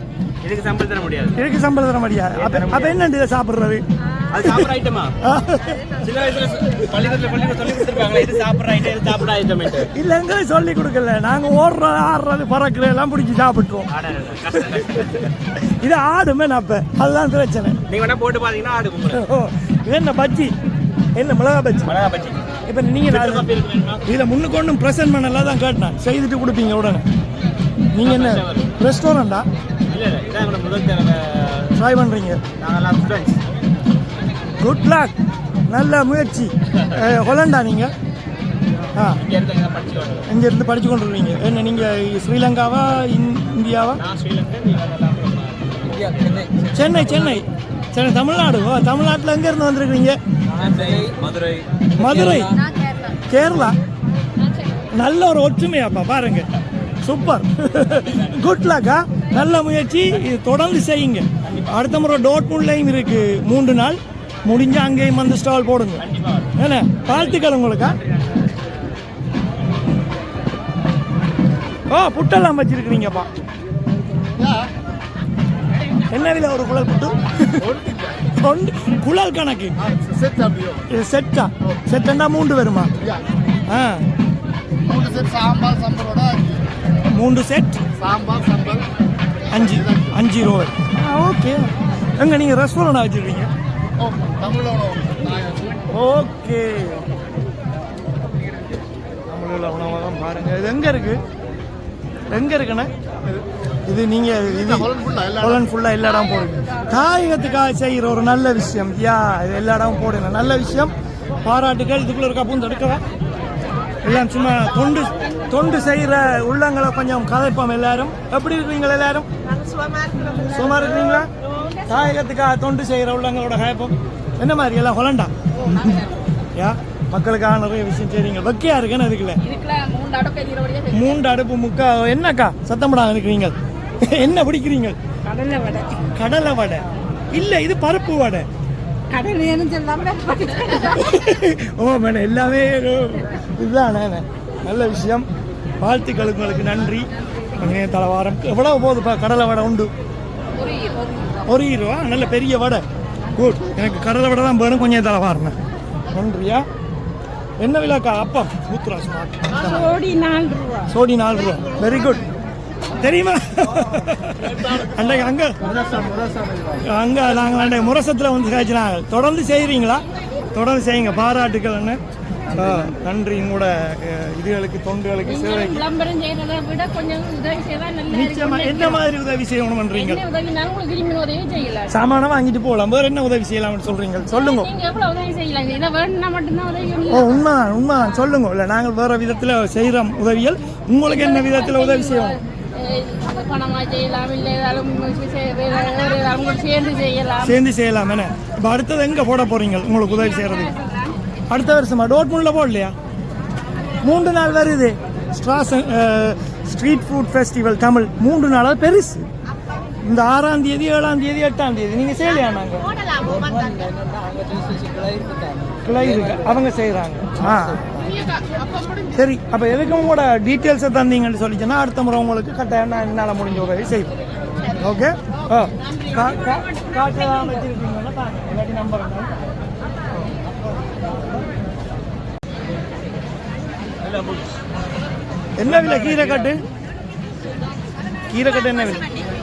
இதுக்கு சம்பளம் தர முடியாது. இதுக்கு சம்பளம் தர முடியாது. அப்போ என்ன இதை சாப்பிட்றது? அது சாப்பிட்ற ஐட்டமா? சின்ன வயசுல பள்ளிக்கூடத்துல சொல்லி கொடுத்துருப்பாங்களா இது சாப்பிட்ற ஐட்டம், இது சாப்பிட்ற ஐட்டம்? இல்லை, எங்களை சொல்லி கொடுக்கல. நாங்கள் ஓடுறது ஆடுறது பறக்கிறது எல்லாம் பிடிச்சி சாப்பிட்ருவோம். இது ஆடுமே அப்போ, அதுதான் பிரச்சனை. நீங்க வேணா போட்டு பார்த்தீங்கன்னா ஆடு. இது என்ன பஜ்ஜி? என்ன மிளகா பஜ்ஜி? இப்போ நீங்கள் இதில் முன்னுக்கு ஒன்றும் ப்ரெசன்ட் பண்ணலாம் தான் கேட்டேன். செய்துட்டு கொடுப்பீங்க உடனே. நீங்கள் என்ன ரெஸ்டாரண்டா? ட்ரை பண்ணுறீங்க. குட் லக், நல்ல முயற்சி. ஹொலண்டா நீங்கள்? இங்கேருந்து படித்து கொண்டு வருவீங்க. என்ன நீங்கள் ஸ்ரீலங்காவா இந்தியாவா? சென்னை. தமிழ்நாடு. தமிழ்நாட்டில் எங்கேருந்து வந்துருக்கீங்க? மதுரை. கேரளா. நல்ல ஒரு ஒற்றுமையாப்பா பாருங்க. சூப்பர். குட் லக்கா, நல்ல முயற்சி. இது தொடர்ந்து செய்யுங்க. அடுத்த முறை டோட்முண்ட்லையும் இருக்கு 3 நாள். முடிஞ்ச அங்கேயும் வந்து ஸ்டால் போடுங்க. என்ன வாழ்த்துக்கள் உங்களுக்கா. புட்டெல்லாம் வச்சிருக்கிறீங்கப்பா. என்ன விலை ஒரு குழல் புட்டு? குழல் கணக்கு செட்டா? செட்டா 3 வருமா? 3 செட் சாம்பார் சம்பல் 5 ரூபா. ஓகே. எங்க நீங்க ரெஸ்டாரண்ட் வச்சிருக்கீங்க? ஓகே. தமிழில் உணவகம் பாருங்க. இது எங்க இருக்குண்ணே? இது நீங்க இது ஹொலண்ட் ஃபுல்லா எல்லா இடம் போடுங்க. தாயகத்துக்காக செய்கிற ஒரு நல்ல விஷயம். இது எல்லா இடமும் போடுங்க. நல்ல விஷயம், பாராட்டுகள். இதுக்குள்ள இருக்கா பூந்து எடுக்கவா? எல்லாம் சும்மா தொண்டு செய்கிற உள்ளங்களை கொஞ்சம் கதைப்போம். எல்லாரும் எப்படி இருக்கிறீங்களா? எல்லாரும் சும்மா இருக்கிறீங்களா? தாயகத்துக்காக தொண்டு செய்கிற உள்ளங்களோட கதைப்போம். என்ன மாதிரி எல்லாம் ஹொலண்டா? மக்களுக்காக நிறைய விஷயம் செய்றீங்க. வெக்கையா இருக்குன்னு அதுக்குள்ள 3 அடுப்பு முக்கா. என்னக்கா சத்தப்படாம இருக்கிறீங்க? என்ன பிடிக்கிறீங்க? கடலை வடை இல்ல, இது பருப்பு வடை. ஓ மேடம், எல்லாமே இதுதானே. நல்ல விஷயம். வாழ்த்துக்கள் உங்களுக்கு. நன்றி. தலைவாரம் எவ்வளவு போகுதுப்பா? கடலை வடை உண்டு 1 ரூபா. நல்ல பெரிய வடை. குட். எனக்கு கடலை வடை தான் வேணும். கொஞ்சம் தலைவாரம். நன்றியா. என்ன விலைக்கா அப்பம் ஊத்துறா ஸ்மார்ட் சோடி 4 ரூபா. சோடி 4 ரூபா. Very good. தெரியுமா அன்றைக்கு அங்கே அங்கே நாங்கள் அன்றைய முரசத்தில் வந்து காய்ச்சினாங்க. தொடர்ந்து செய்கிறீங்களா? தொடர்ந்து செய்யுங்க. பாராட்டுக்கள் அண்ணே. நன்றி. உங்களோட இதுகளுக்கு தொண்டுகளுக்கு சேவைக்கு விளம்பரம் செய்யறதை விட கொஞ்சம் உதவி செய்தா நல்லா நிச்சயமா. என்ன மாதிரி உதவி செய்யணும் பண்றீங்க? என்ன உதவினாலும் உங்களுக்கு விரும்பின உதவி செய்யலாம். சாமானை வாங்கிட்டு போகலாம். வேற என்ன உதவி செய்யலாம்னு சொல்றீங்க? சொல்லுங்க. நீங்க எவ்வளவு உதவி செய்யலாம். இதை வேணும்னா மட்டும்தான் உதவி. உண்மைதான் உண்மைதான். சொல்லுங்க. இல்லை நாங்கள் வேற விதத்தில் செய்கிறோம் உதவிகள். உங்களுக்கு என்ன விதத்தில் உதவி செய்யணும்? பணமா செய்யலாம், இல்லை ஏதாவது சேர்ந்து செய்யலாம். சேர்ந்து செய்யலாம். என்ன இப்போ அடுத்தது எங்கே போட போறீங்க உங்களுக்கு உதவி செய்யறது? அடுத்த வருஷமா டோட்முண்டில் போடலையா? 3 நாள் வருது ஸ்ட்ரீட் ஃபுட் ஃபெஸ்டிவல் தமிழ். 3 நாள் பெருசு. இந்த 6ஆம் தேதி 7ஆம் தேதி 8ஆம் தேதி நீங்கள் செய்யலையா? நாங்கள் கிளை இருக்கு அவங்க செய்கிறாங்க. சரி. அப்போ எதுக்கு உங்களோட டீட்டெயில்ஸை தந்தீங்கன்னு சொல்லிச்சுன்னா அடுத்த முறை உங்களுக்கு கட்டாயம் நான் என்னால் முடிஞ்ச உதவி செய்வோம். ஓகே. காட்டெல்லாம் வச்சுருக்கீங்கன்னா தாங்க. இல்லாட்டி நம்பர் என்ன விலை கீரைக்கட்டு? கீரைக்கட்டு என்ன விலை?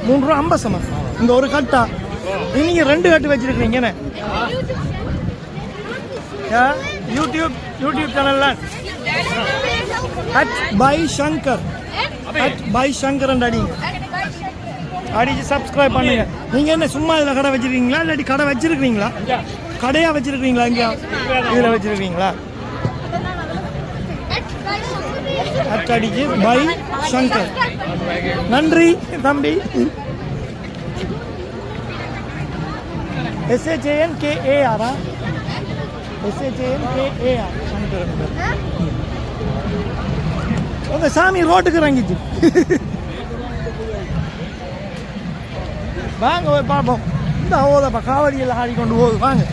3 ரூபா 50 சமம். இந்த ஒரு கட்டா நீங்க 2 கட்டு வச்சிருக்கீங்க. என்ன யூடியூப் சேனல்ல பை சங்கர் அடிச்சு சப்ஸ்கிரைப் பண்ணுங்க. நீங்க என்ன சும்மா இதுல கடை வச்சிருக்கீங்களா இல்லாட்டி கடை வச்சிருக்கீங்களா? கடையா வச்சிருக்கீங்களா? இங்க இதுல வச்சிருக்கீங்களா? அடிச்சு பை சங்கர். நன்றி தம்பி. SHANKAR சங்கர். அந்த சாமி ரோட்டுக்கு இறங்கிச்சு. வாங்க போய் பார்ப்போம். இந்த ஓதப்பா காவடியில் ஆடிக்கொண்டு போகுது. வாங்க.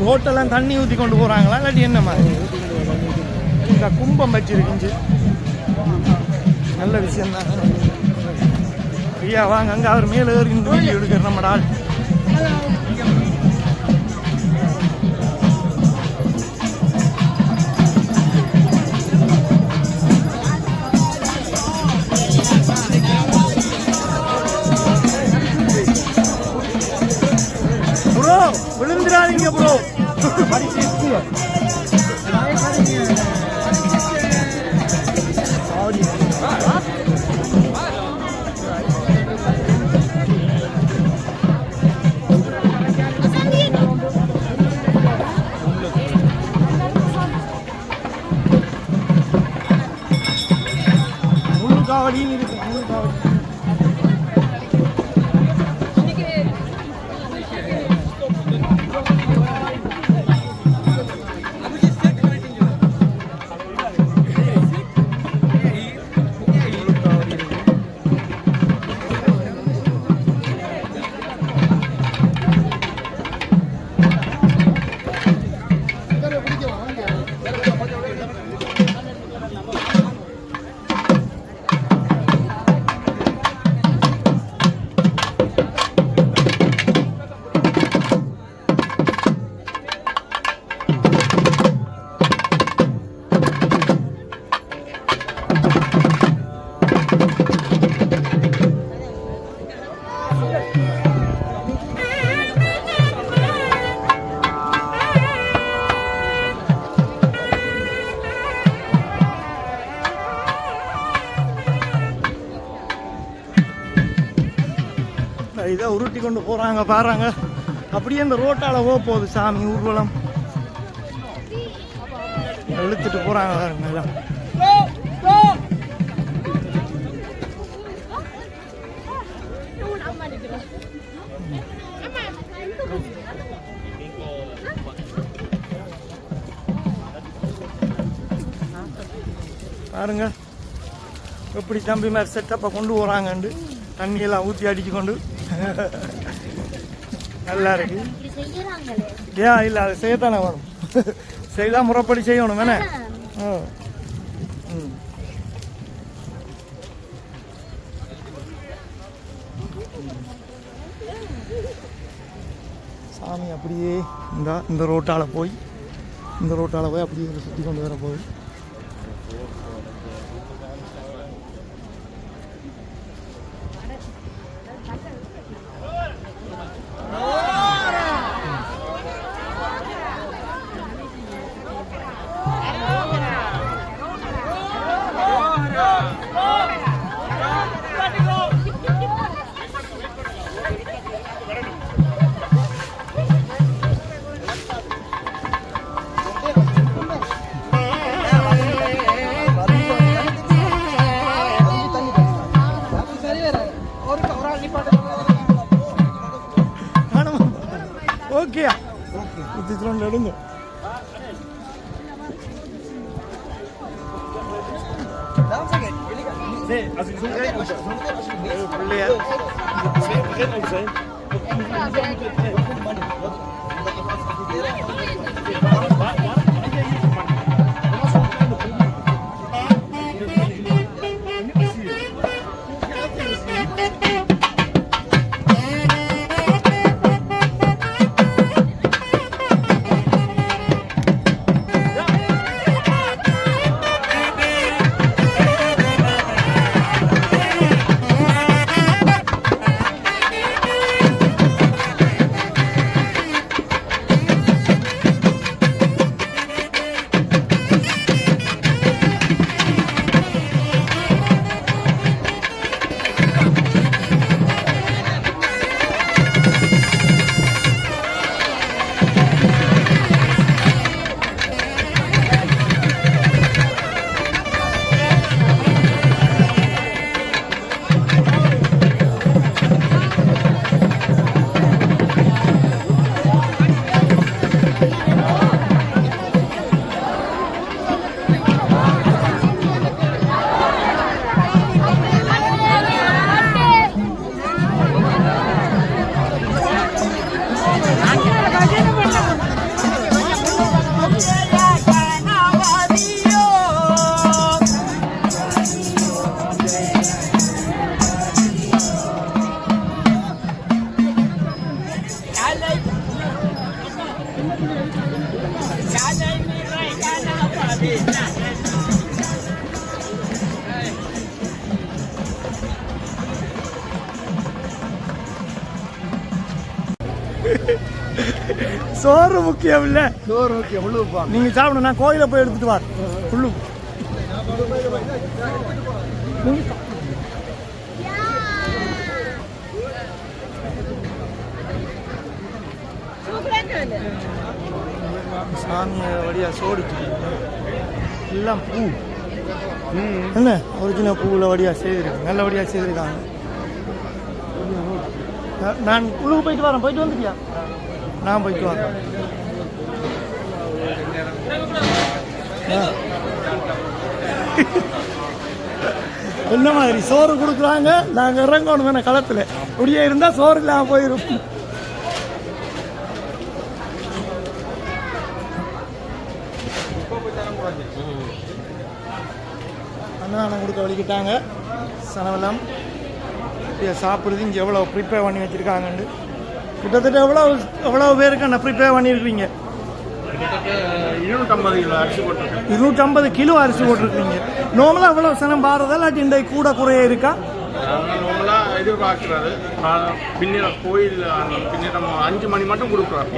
ரோட்டெல்லாம் தண்ணி ஊற்றி கொண்டு போகிறாங்களா இல்லாட்டி என்ன மாதிரி? இந்த கும்பம் வச்சிருக்குஞ்சு. நல்ல விஷயம்தான். ஐயா வாங்க. அங்கே அவர் மேலே ஏறி இந்த வீடியோ எடுக்கிற நம்மடா ஆள். ப்ரோ விழுந்துடாதீங்க ப்ரோ. முழு காவடியும் இருக்கு. முழு காவடி இதை உருட்டி கொண்டு போகிறாங்க பாருங்க. அப்படியே இந்த ரோட்டால் போகுது சாமி ஊர்வலம். இழுத்துட்டு போகிறாங்க பாருங்க. எல்லாம் பாருங்க எப்படி தம்பி மாதிரி செட்டப்பை கொண்டு போகிறாங்கண்டு. தண்ணியெல்லாம் ஊற்றி அடிச்சு கொண்டு நல்லா இருக்கு. ஏன் இல்லை அது செய்யத்தானே வரும். செய்தால் முறைப்படி செய்யணும் வேணே. சாமி அப்படியே இந்த ரோட்டால் போய் அப்படியே சுற்றி கொண்டு வர போகுது. ஓகேயா இதுல எடுங்க. சோறு முக்கியம் இல்ல, சோறு முக்கியம். உள்ளுப்பா நீங்க சாப்பிடணும். நான் கோயில போய் எடுத்துட்டு வார் உள்ளு. சாமிய வழியா சோடிச்சு எல்லாம் பூ என்ன ஒரிஜினல் பூவில் வழியா செய்திருக்காங்க, நல்லபடியா செய்திருக்காங்க. நான் உள்ளுக்கு போயிட்டு வரேன். போயிட்டு வந்துட்டியா? நான் போயிட்டு வரேன். என்ன மாதிரி சோறு கொடுக்குறாங்க, நாங்கள் இறங்கணும் வேணா களத்தில். இப்படியே இருந்தால் சோறு இல்லாமல் போயிடும். அன்னதானம் கொடுக்க வலிக்கிட்டாங்க. சனவெல்லாம் சாப்பிடுறது இங்கே எவ்வளோ ப்ரிப்பேர் பண்ணி வச்சுருக்காங்கன்னு. கிட்டத்தட்ட எவ்வளோ பேருக்கு நான் ப்ரிப்பேர் பண்ணியிருக்கீங்க? 250 கிலோ அரிசி போட்டிருக்கீங்க. நார்மலாக எவ்வளோ சனம் பாரதா இல்லாட்டி இந்த கூட குறைய இருக்கா? எதிர்பார்க்கிறது பின்னிற கோயில் பின்னிடம் 5 மணி மட்டும் கொடுக்குறாரு.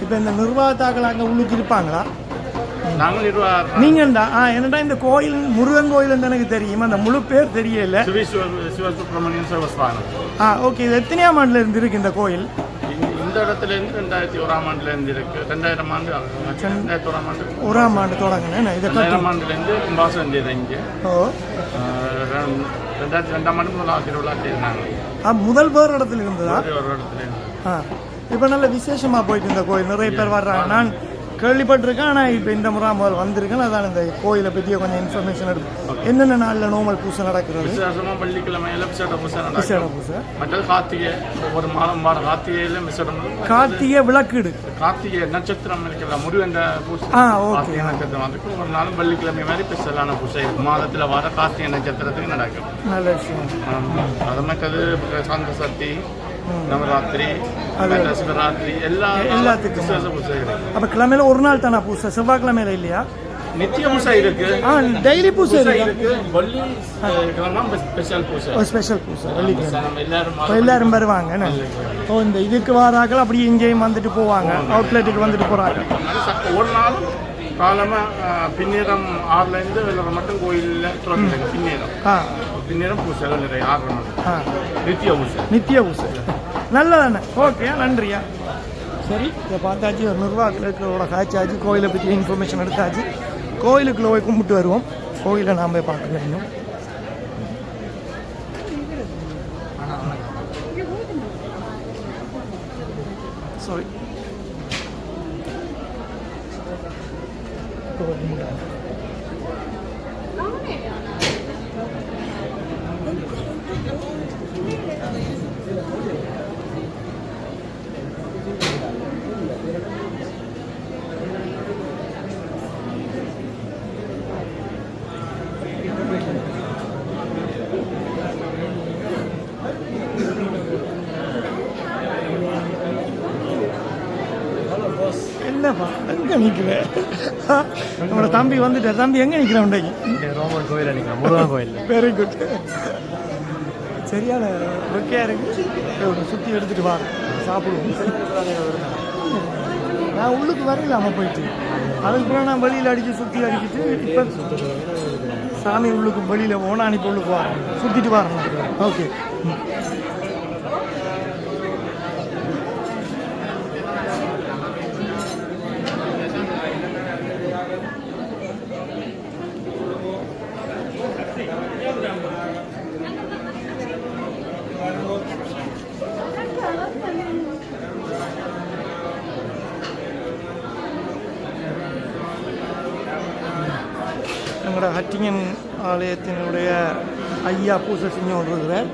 இப்போ இந்த நிர்வாகத்தாக்கள் அங்கே உள்ளுக்கு இருப்பாங்களா? நாங்கள் நிர்வாகம். நீங்கள் தான் என்னடா இந்த கோயில் முருகன் கோயில் எனக்கு தெரியும், அந்த முழு பேர் தெரியல. சிவசுப்ரமணியன் தேவஸ்தானம். ஓகே. இது எத்தனையாம் ஆண்டுல இருந்து இருக்கு இந்த கோயில்? இந்த இடத்துல இருந்து 2001ஆம் ஆண்டுல இருந்து இருக்கு. 2000ஆம் ஆண்டு 2001ஆம் ஆண்டு 1ஆம் ஆண்டு தொடங்கினேன். 2000ஆம் ஆண்டுல இருந்து கும்பாசம் செய்த இங்கே. ஓ 2002ஆம் ஆண்டு முதல் திருவிழா செய்தாங்க. முதல் வேறு இடத்துல இருந்ததா? ஒரு இடத்துல இருந்து. இப்போ நல்ல விசேஷமா போயிட்டு இந்த கோயில் நிறைய பேர் வர்றாங்க. நான் கேள்விப்பட்டிருக்கேன், ஆனால் இப்போ இந்த முறை முதல் வந்திருக்கேன். அதான் இந்த கோயிலை பற்றிய கொஞ்சம் இன்ஃபர்மேஷன் எடுக்கும். என்னென்ன நாளில் நோமல் பூசை நடக்கிறது? விசேஷமாக வெள்ளிக்கிழமையில விசேட பூசை விசேட நடக்கும். பூசை மற்றது கார்த்திகை ஒவ்வொரு மாதம் கார்த்திகையில விசேடம். கார்த்திகை விளக்கீடு, கார்த்திகை நட்சத்திரம் இருக்கிற முருகன் பூசை. ஓகே. நட்சத்திரம் அதுக்கு ஒரு நாளும் வெள்ளிக்கிழமை மாதிரி ஸ்பெஷலான பூசை மாதத்தில் வர கார்த்திகை நட்சத்திரத்துக்கு நடக்கும். நல்ல விஷயம். அது மற்றது சந்த சக்தி நவராத்திரி சிவராத்திரி எல்லாத்துக்கும் விசேஷ பூசை இருக்கு. அப்போ கிழமையில ஒரு நாள் தானே பூசை, செவ்வாய்க்கிழமையில இல்லையா? நித்திய பூசை இருக்கு, டெய்லி பூசை இருக்கு. வெள்ளி கிழமை ஸ்பெஷல் பூசை, ஸ்பெஷல் பூசை வெள்ளிக்கிழமை. எல்லாரும் எல்லாரும் வருவாங்க. இந்த இதுக்கு வராக்கள் அப்படி இங்கேயும் வந்துட்டு போவாங்க, அவுட்லெட்டுக்கு வந்துட்டு போறாங்க. ஒரு நாள் காலமாக பின்னேரம் 6லேருந்து வெள்ளரை மட்டும் கோயிலில் திறந்துருங்க. பின்னேரம் பூசைகள் நிறைய 6 மட்டும் நித்திய பூசை. நல்லதானே? ஓகே, நன்றியா. சரி, இதை பார்த்தாச்சு. ஒரு நிர்வாகங்களோட காய்ச்சாச்சு, கோயிலை பற்றி இன்ஃபர்மேஷன் எடுத்தாச்சு. கோயிலுக்குள்ளே போய் கும்பிட்டு வருவோம். கோயிலை நாம் போய் பார்க்கல இன்னும். சாரி, என்னப்பா எங்கே நிற்கிறேன்? நம்மளோட தம்பி வந்துட்டார். தம்பி எங்கே நிற்கிறேன்? உண்டைக்கு ரோமன் கோயில் நிற்கிறேன், முருகன் கோயில். Very good. சரியான ரொக்கையாக இருக்கு. சுற்றி எடுத்துகிட்டு வா, சாப்பிடுவோம். நான் உள்ளுக்கு வரலாமா போயிட்டு, அதுக்கப்புறம் நான் வெளியில் அடித்து சுற்றி அடிக்கிட்டு இப்போ சாமி உள்ளுக்கு வெளியில் போனால் அனுப்பி உள்ளுக்கு வரேன், சுற்றிட்டு வரேன். ஓகே. எங்களோட ஹட்டிங்கன் ஆலயத்தினுடைய ஐயா பூசை செஞ்சு கொண்டிருக்கிறார்.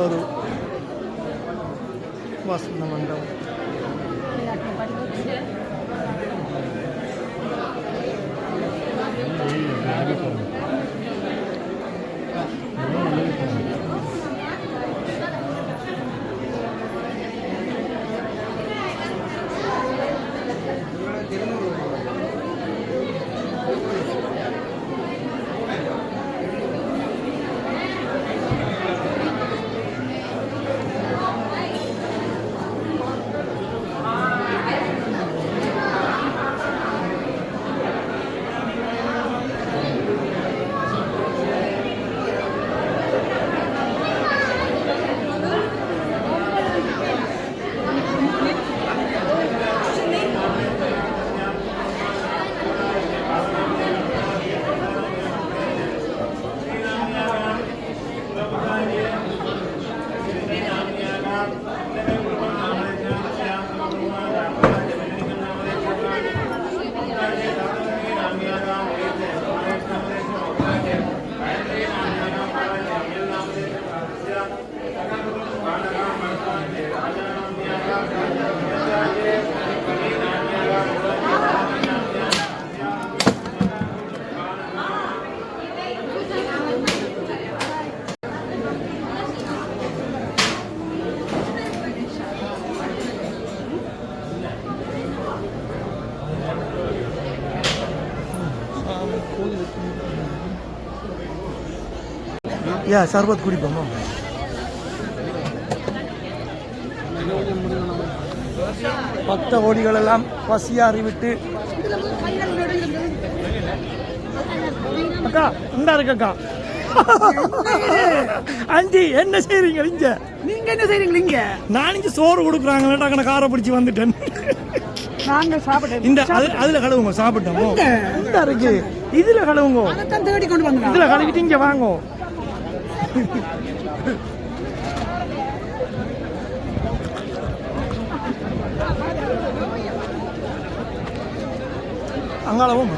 ஒரு வசந்த மண்டபம். யா சர்பத் குடிப்போமா? பக்த கோடிகள் எல்லாம் பசியாறி விட்டு அக்கா இந்த இருக்கக்கா அஞ்சி என்ன செய்றீங்க இங்க? நீங்க என்ன செய்றீங்க இங்க? நான் இங்க சோறு கொடுக்குறாங்க காரை பிடிச்சி வந்துட்டேன். நாங்க சாப்பிட்டோம். இந்த அதுல கழுவுங்க சாப்பிட்டோம். இந்த இருக்கு இதுல கழுவுங்க. அதான் தேடி கொண்டு வந்தோம். இதுல கழுவிட்டு இங்க வாங்க. அங்காளவும்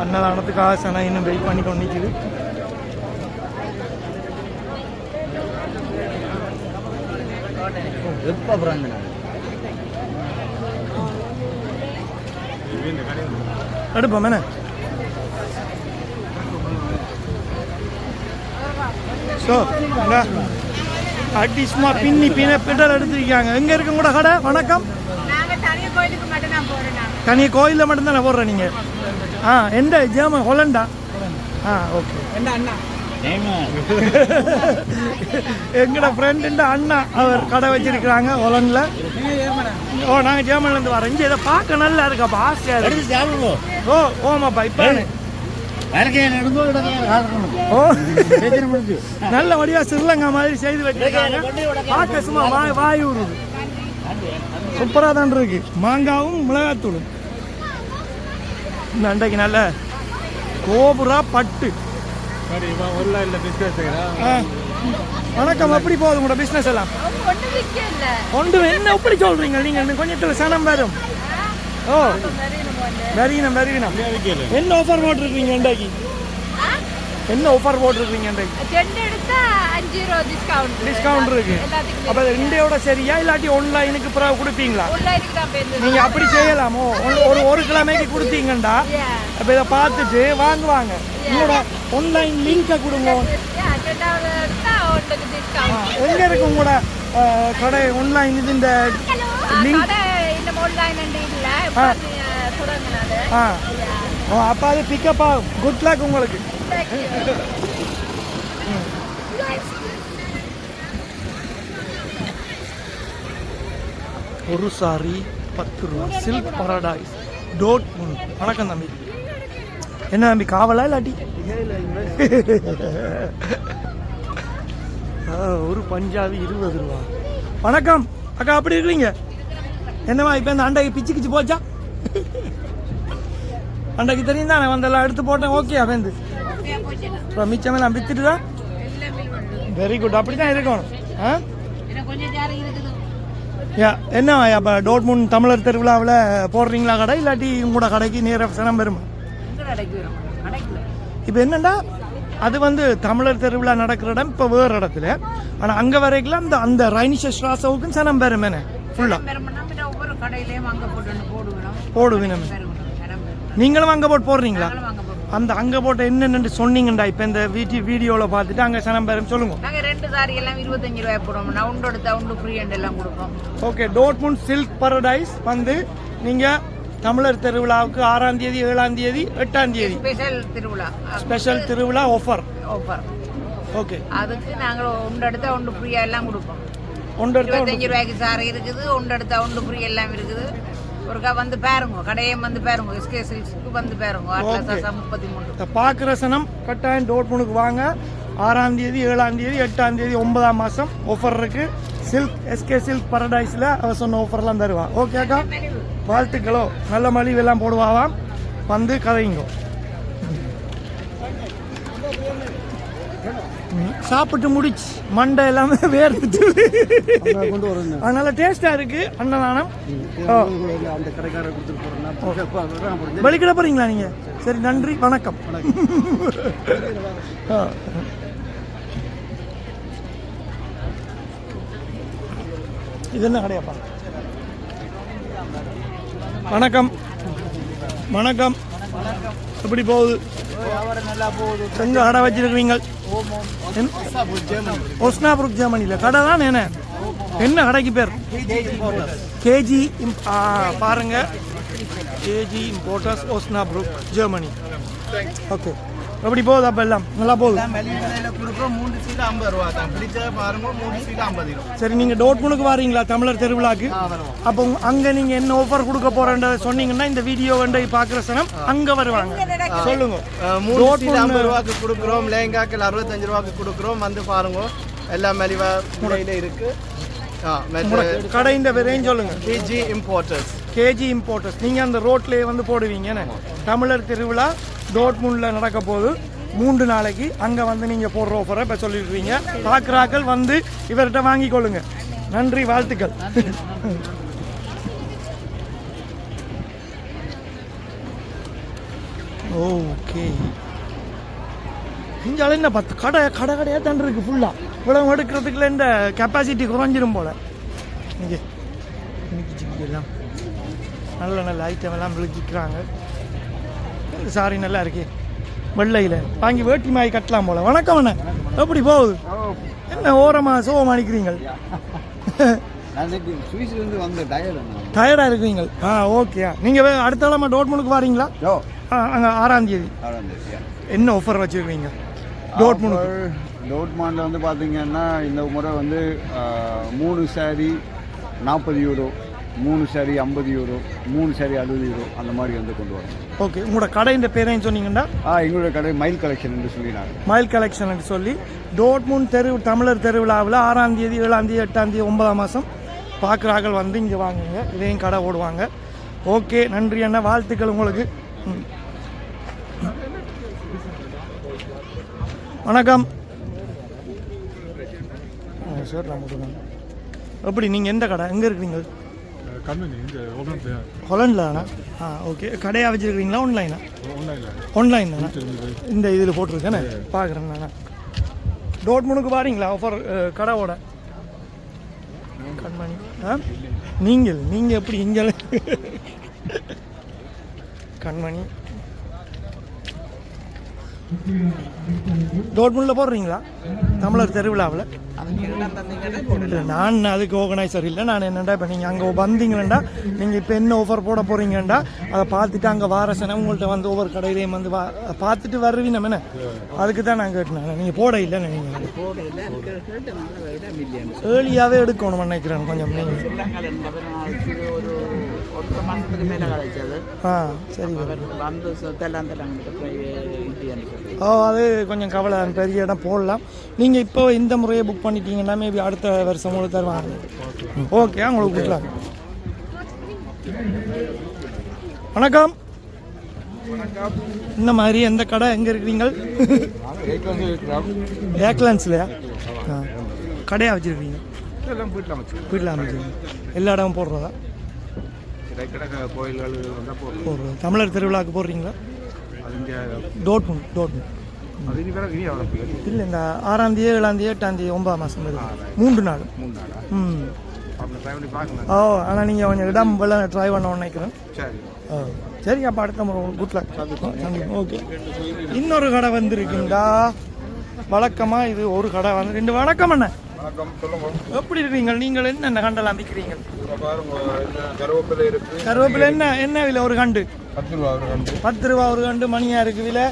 அன்னதானத்துக்காக சனா இன்னும் வெயிட் பண்ணி கொண்டு நிற்குது. எடுப்போம் என்ன? அடி சும்மா பின்னி பெட்ரோல் எடுத்துருக்காங்க. எங்க இருக்கு கூட கடை? வணக்கம். தனியாக கோயிலில் மட்டும்தானே போடுறேன் நீங்கள்? எந்த ஜேர்மன் ஹொலண்டா? ஓகே. எங்கட ஃப்ரெண்டு அண்ணா அவர் கடை வச்சிருக்கிறாங்க ஹொலண்டில். நாங்கள் ஜெர்மன்லேருந்து வரோம். இங்கே இதை பார்க்க நல்லா இருக்காப்பா, ஆசையாக இருக்கு. ஓமாப்பா இப்போ நல்ல வடிவா ஸ்ரீலங்கா மாதிரி செய்து வச்சிருக்காங்க. பார்க்க சும்மா வாய் விடுது. சூப்பராக தான் இருக்கு. மாங்காவும் மிளகாத்தூளும். இந்த அண்டைக்கு நல்ல கோபுரா பட்டு. வணக்கம். எப்படி போகுது உங்களோட பிசினஸ் எல்லாம்? ஒன்று என்ன எப்படி சொல்றீங்க நீங்க? கொஞ்சம் சனம் வரும். வெறியினம். என்ன ஆஃபர் போட்டிருக்கீங்க இன்றைக்கு? என்ன ஆஃபர் போட்டிருக்கீங்க இன்றைக்கு? டிஸ்கவுண்ட் இருக்கு. அப்ப இண்டையோட சரியா இல்லாட்டி ஆன்லைனுக்கு பிறகு கொடுப்பீங்களா? நீங்க அப்படி செய்யலாமோ? ஒரு கிழமைக்கு கொடுத்தீங்கண்டா அப்ப இதை பார்த்துட்டு வாங்குவாங்க. உங்களோட ஆன்லைன் லிங்கை கொடுங்க. எங்க இருக்கு உங்களோட கடை ஆன்லைன்? இது இந்த லிங்க் அப்ப அது பிக்கப் ஆகும். குட் லக் உங்களுக்கு. ஒரு சாரி 10 ரூபா. சில்க் பரடைஸ் டோட். வணக்கம் தம்பி. என்ன தம்பி காவலா இல்லாட்டி? ஒரு பஞ்சாபி 20 ரூபா. வணக்கம் அக்கா, அப்படி இருக்கிறீங்க? என்னவா இப்போ இந்த அண்டைக்கு பிச்சு போச்சா? அண்டைக்கு தெரியும் தானே வந்தெல்லாம் எடுத்து போட்டேன். ஓகே வந்து மிச்சமெல்லாம் வித்துட்டு தான். Very good. அப்படி தான் இருக்கணும். என்னவா அப்போ டோட்முன் தமிழர் திருவிழாவில் போடுறீங்களா கடை? இல்லாட்டி உங்களோட கடைக்கு நேர சனம் வருமா? இப்போ என்னண்டா அது வந்து தமிழர் திருவிழா நடக்கிற இடம் இப்போ வேறு இடத்துல. ஆனால் அங்கே வரைக்கும் அந்த ரைனிஷ ஸ்ராசவுக்கும் சனம் வரும். என்ன ஃபுல்லாக போடுவீங்க? நீங்களும் அங்கே போட்டு போடுறீங்களா? அந்த அங்கே போட்டு என்னென்னு சொன்னீங்கண்டா இப்போ இந்த வீடியோவில் பார்த்துட்டு அங்கே சனம் பேரும் சொல்லுங்க. நாங்கள் 2 சாரி எல்லாம் 25 ரூபாய் போடுவோம். நான் உண்டு எடுத்தா உண்டு ஃப்ரீ எல்லாம் கொடுப்போம். ஓகே. டோட்முண்ட் சில்க் பரடைஸ் வந்து நீங்கள் தமிழர் திருவிழாவுக்கு 6ஆம் தேதி 7ஆம் தேதி 8ஆம் தேதி ஸ்பெஷல் திருவிழா ஆஃபர். ஓகே. அதுக்கு நாங்கள் உண்டு எடுத்தா உண்டு ஃப்ரீயா எல்லாம் கொடுப்போம். 25 ரூபாய்க்கு சாரி இருக்குது. உண்டு எடுத்தா உண்டு ஃப்ரீ எல்லாம் இருக்குது. ஒருக்கா வந்து பாருங்க, கடையும் வந்து பாருங்க. எஸ்கே சில்க்ஸ்க்கு வந்து பாருங்க. 33 பார்க்குற சனம் கட்டாயம் டோட்முனுக்கு வாங்க. 6ஆம் தேதி 7ஆம் தேதி 8ஆம் தேதி 9ஆம் மாதம் ஆஃபர் இருக்கு. சில்க் எஸ்கே சில்க் பரடைஸில் அவர் சொன்ன ஆஃபர்லாம் தருவா. ஓகேக்கா, வாழ்த்துக்களோ. நல்ல மலிவெல்லாம் போடுவாவாம். வந்து கதைங்க. சாப்பிட்டு முடிச்சு மண்டை எல்லாமே வேர்த்துட்டு அதனால டேஸ்டா இருக்கு. அன்னதானம் வெளிக்கிட போறீங்களா நீங்க? சரி, நன்றி, வணக்கம். இது என்ன கடையாப்பா? வணக்கம் வணக்கம். எப்படி போகுது? எங்க கடை வச்சிருக்கிறீங்க? ஒஸ்னாபுரக் ஜெர்மனியில் கடை தான். என்ன கடைக்கு பேர்? கேஜி. பாருங்க, கேஜி இம்போர்ட்டர்ஸ், ஒஸ்னாபுரக் ஜெர்மனி. ஓகே, எப்படி போகுது? அப்போ எல்லாம் நல்லா போகுது. சரி, நீங்கள் டோட்முனுக்கு வாரீங்களா தமிழர் திருவிழாக்கு? அப்போ அங்கே நீங்கள் என்ன ஆஃபர் கொடுக்க போறேன்றதை சொன்னீங்கன்னா இந்த வீடியோ வந்து பார்க்குற சனம் அங்கே வருவாங்க. சொல்லுங்க. 50 ரூபாய்க்கு கொடுக்குறோம், லேங்காக்கள் 65 ரூபாய்க்கு கொடுக்குறோம். வந்து பாருங்க, எல்லாம் மலிவா முறையில் இருக்கு. கடையின் பேரையும் சொல்லுங்க. KG importers. KG importers. நீங்கள் அந்த ரோட்லேயே வந்து போடுவீங்க. தமிழர் திருவிழா டோட்முண்டில் நடக்க போகுது 3 நாளைக்கு. அங்கே வந்து நீங்கள் போடுற ஆஃபரை இப்போ சொல்லிடுறீங்க. பார்க்குறாக்கள் வந்து இவர்கிட்ட வாங்கி கொள்ளுங்க. நன்றி, வாழ்த்துக்கள். ஓகே, இங்கே என்ன 10 கடையாக தான் இருக்கு ஃபுல்லாக. இவ்வளவு எடுக்கிறதுக்குள்ள இந்த கெப்பாசிட்டி குறைஞ்சிரும் போல. இங்கே எல்லாம் நல்ல நல்ல ஐட்டம் எல்லாம் விழிச்சிக்கிறாங்க. சாரி, நல்லா இருக்கே. வெள்ளையில் வாங்கி வேட்டி மாய் கட்டலாம் போல. வணக்கம் அண்ணா, எப்படி போகுது? என்ன ஓரமாக சோகமாக அடிக்கிறீங்க? டயர்டாக இருக்குவீங்க? ஓகே. நீங்கள் அடுத்த கிழமை டோட்முனுக்கு வாரீங்களா? அங்கே 6ஆம் தேதி. என்ன ஆஃபர் வச்சுருக்கீங்க டோட்மாண்டில் வந்து பார்த்தீங்கன்னா இந்த முறை வந்து 3 sorry 40 euro, 3 sorry 50 euro, 3 sorry 60 euro, அந்த மாதிரி வந்து கொண்டு வரோம். ஓகே, உங்களோட கடையின் பேரையும் சொன்னீங்கன்னா? எங்களோட கடை மைல் கலெக்ஷன் என்று சொல்லினாங்க. மைல் கலெக்ஷன் என்று சொல்லி டோட்முண்ட் தமிழர் திருவிழாவில் 6ஆம் தேதி 7ஆம் தேதி 8ஆம் தேதி 9ஆம் மாதம் பார்க்குறார்கள் வந்து இங்கே வாங்குங்க. இதையும் கடை ஓடுவாங்க. ஓகே, நன்றி அண்ணா, வாழ்த்துக்கள் உங்களுக்கு. வணக்கம் சார். எப்படி நீங்கள் எந்த கடை எங்கே இருக்கிறீங்க? ஹொலண்டில் தானே? ஓகே. கடையாக வச்சுருக்கிறீங்களா ஆன்லைனா? ஆன்லைன் தானே. இந்த இதில் போட்டிருக்கேனே பார்க்குறேன் நானே. டோட்முனுக்கு வாரீங்களா ஆஃபர் கடையோட? கண்மணி நீங்கள் எப்படி இங்கே கண்மணி டோட்முண்டில் போடுறீங்களா தமிழர் திருவிழாவில்? இல்லை, நான் அதுக்கு ஆர்கனைசர் இல்லை. நான் என்னென்னா இப்போ நீங்கள் அங்கே வந்தீங்களா, நீங்கள் இப்போ என்ன ஆஃபர் போட போகிறீங்கண்டா அதை பார்த்துட்டு அங்கே வாரசனம் உங்கள்கிட்ட வந்து ஒவ்வொரு கடையிலையும் வந்து பார்த்துட்டு வருவீங்க. நம்ம என்ன அதுக்கு தான் நான் கேட்டேன். நீங்கள் போட இல்லைன்னு நீங்கள் ஏர்லியாகவே எடுக்கணும் நினைக்கிறேன் கொஞ்சம். நீங்கள் சரி. அது கொஞ்சம் கவலை, பெரிய இடம் போடலாம். நீங்கள் இப்போ இந்த முறையை புக் பண்ணிட்டீங்கன்னா மேபி அடுத்த வருஷம் உங்களுக்கு தருவாங்க. ஓகே, உங்களுக்கு கொடுக்கலாம். வணக்கம். இந்த மாதிரி எந்த கடை எங்கே இருக்கிறீங்க? ஏக்லான்ஸ்லையா கடையாக வச்சுருக்கீங்க? வீட்டில் அமைச்சிருக்கீங்க. எல்லா இடமும் போடுறதா? போடுறது. தமிழர் திருவிழாவுக்கு போடுறீங்களா? டோட்முண்ட் இல்லை, இந்த 6ஆம் தேதி 7ஆம் தேதி 8ஆம் தேதி 9ஆம் மாதம் வருது 3 நாள். ஆனால் நீங்கள் கொஞ்சம் இடம் வெள்ளம் ட்ரை பண்ண நினைக்கிறேன். சரி, அப்போ அடுத்த முறை குட்ல. ஓகே, இன்னொரு கடை வந்துருக்குண்டா. வழக்கமாக இது ஒரு கடை வந்து 2. வணக்கம் அண்ணா, எப்படி இருக்கீங்க? நீங்கள் என்ன கண்டெல்லாம் விற்கிறீங்க? கருவேப்பிலை என்ன விலை ஒரு கண்டு? 10 ரூபா ஒரு கண்டு. மணியா இருக்கு விலை.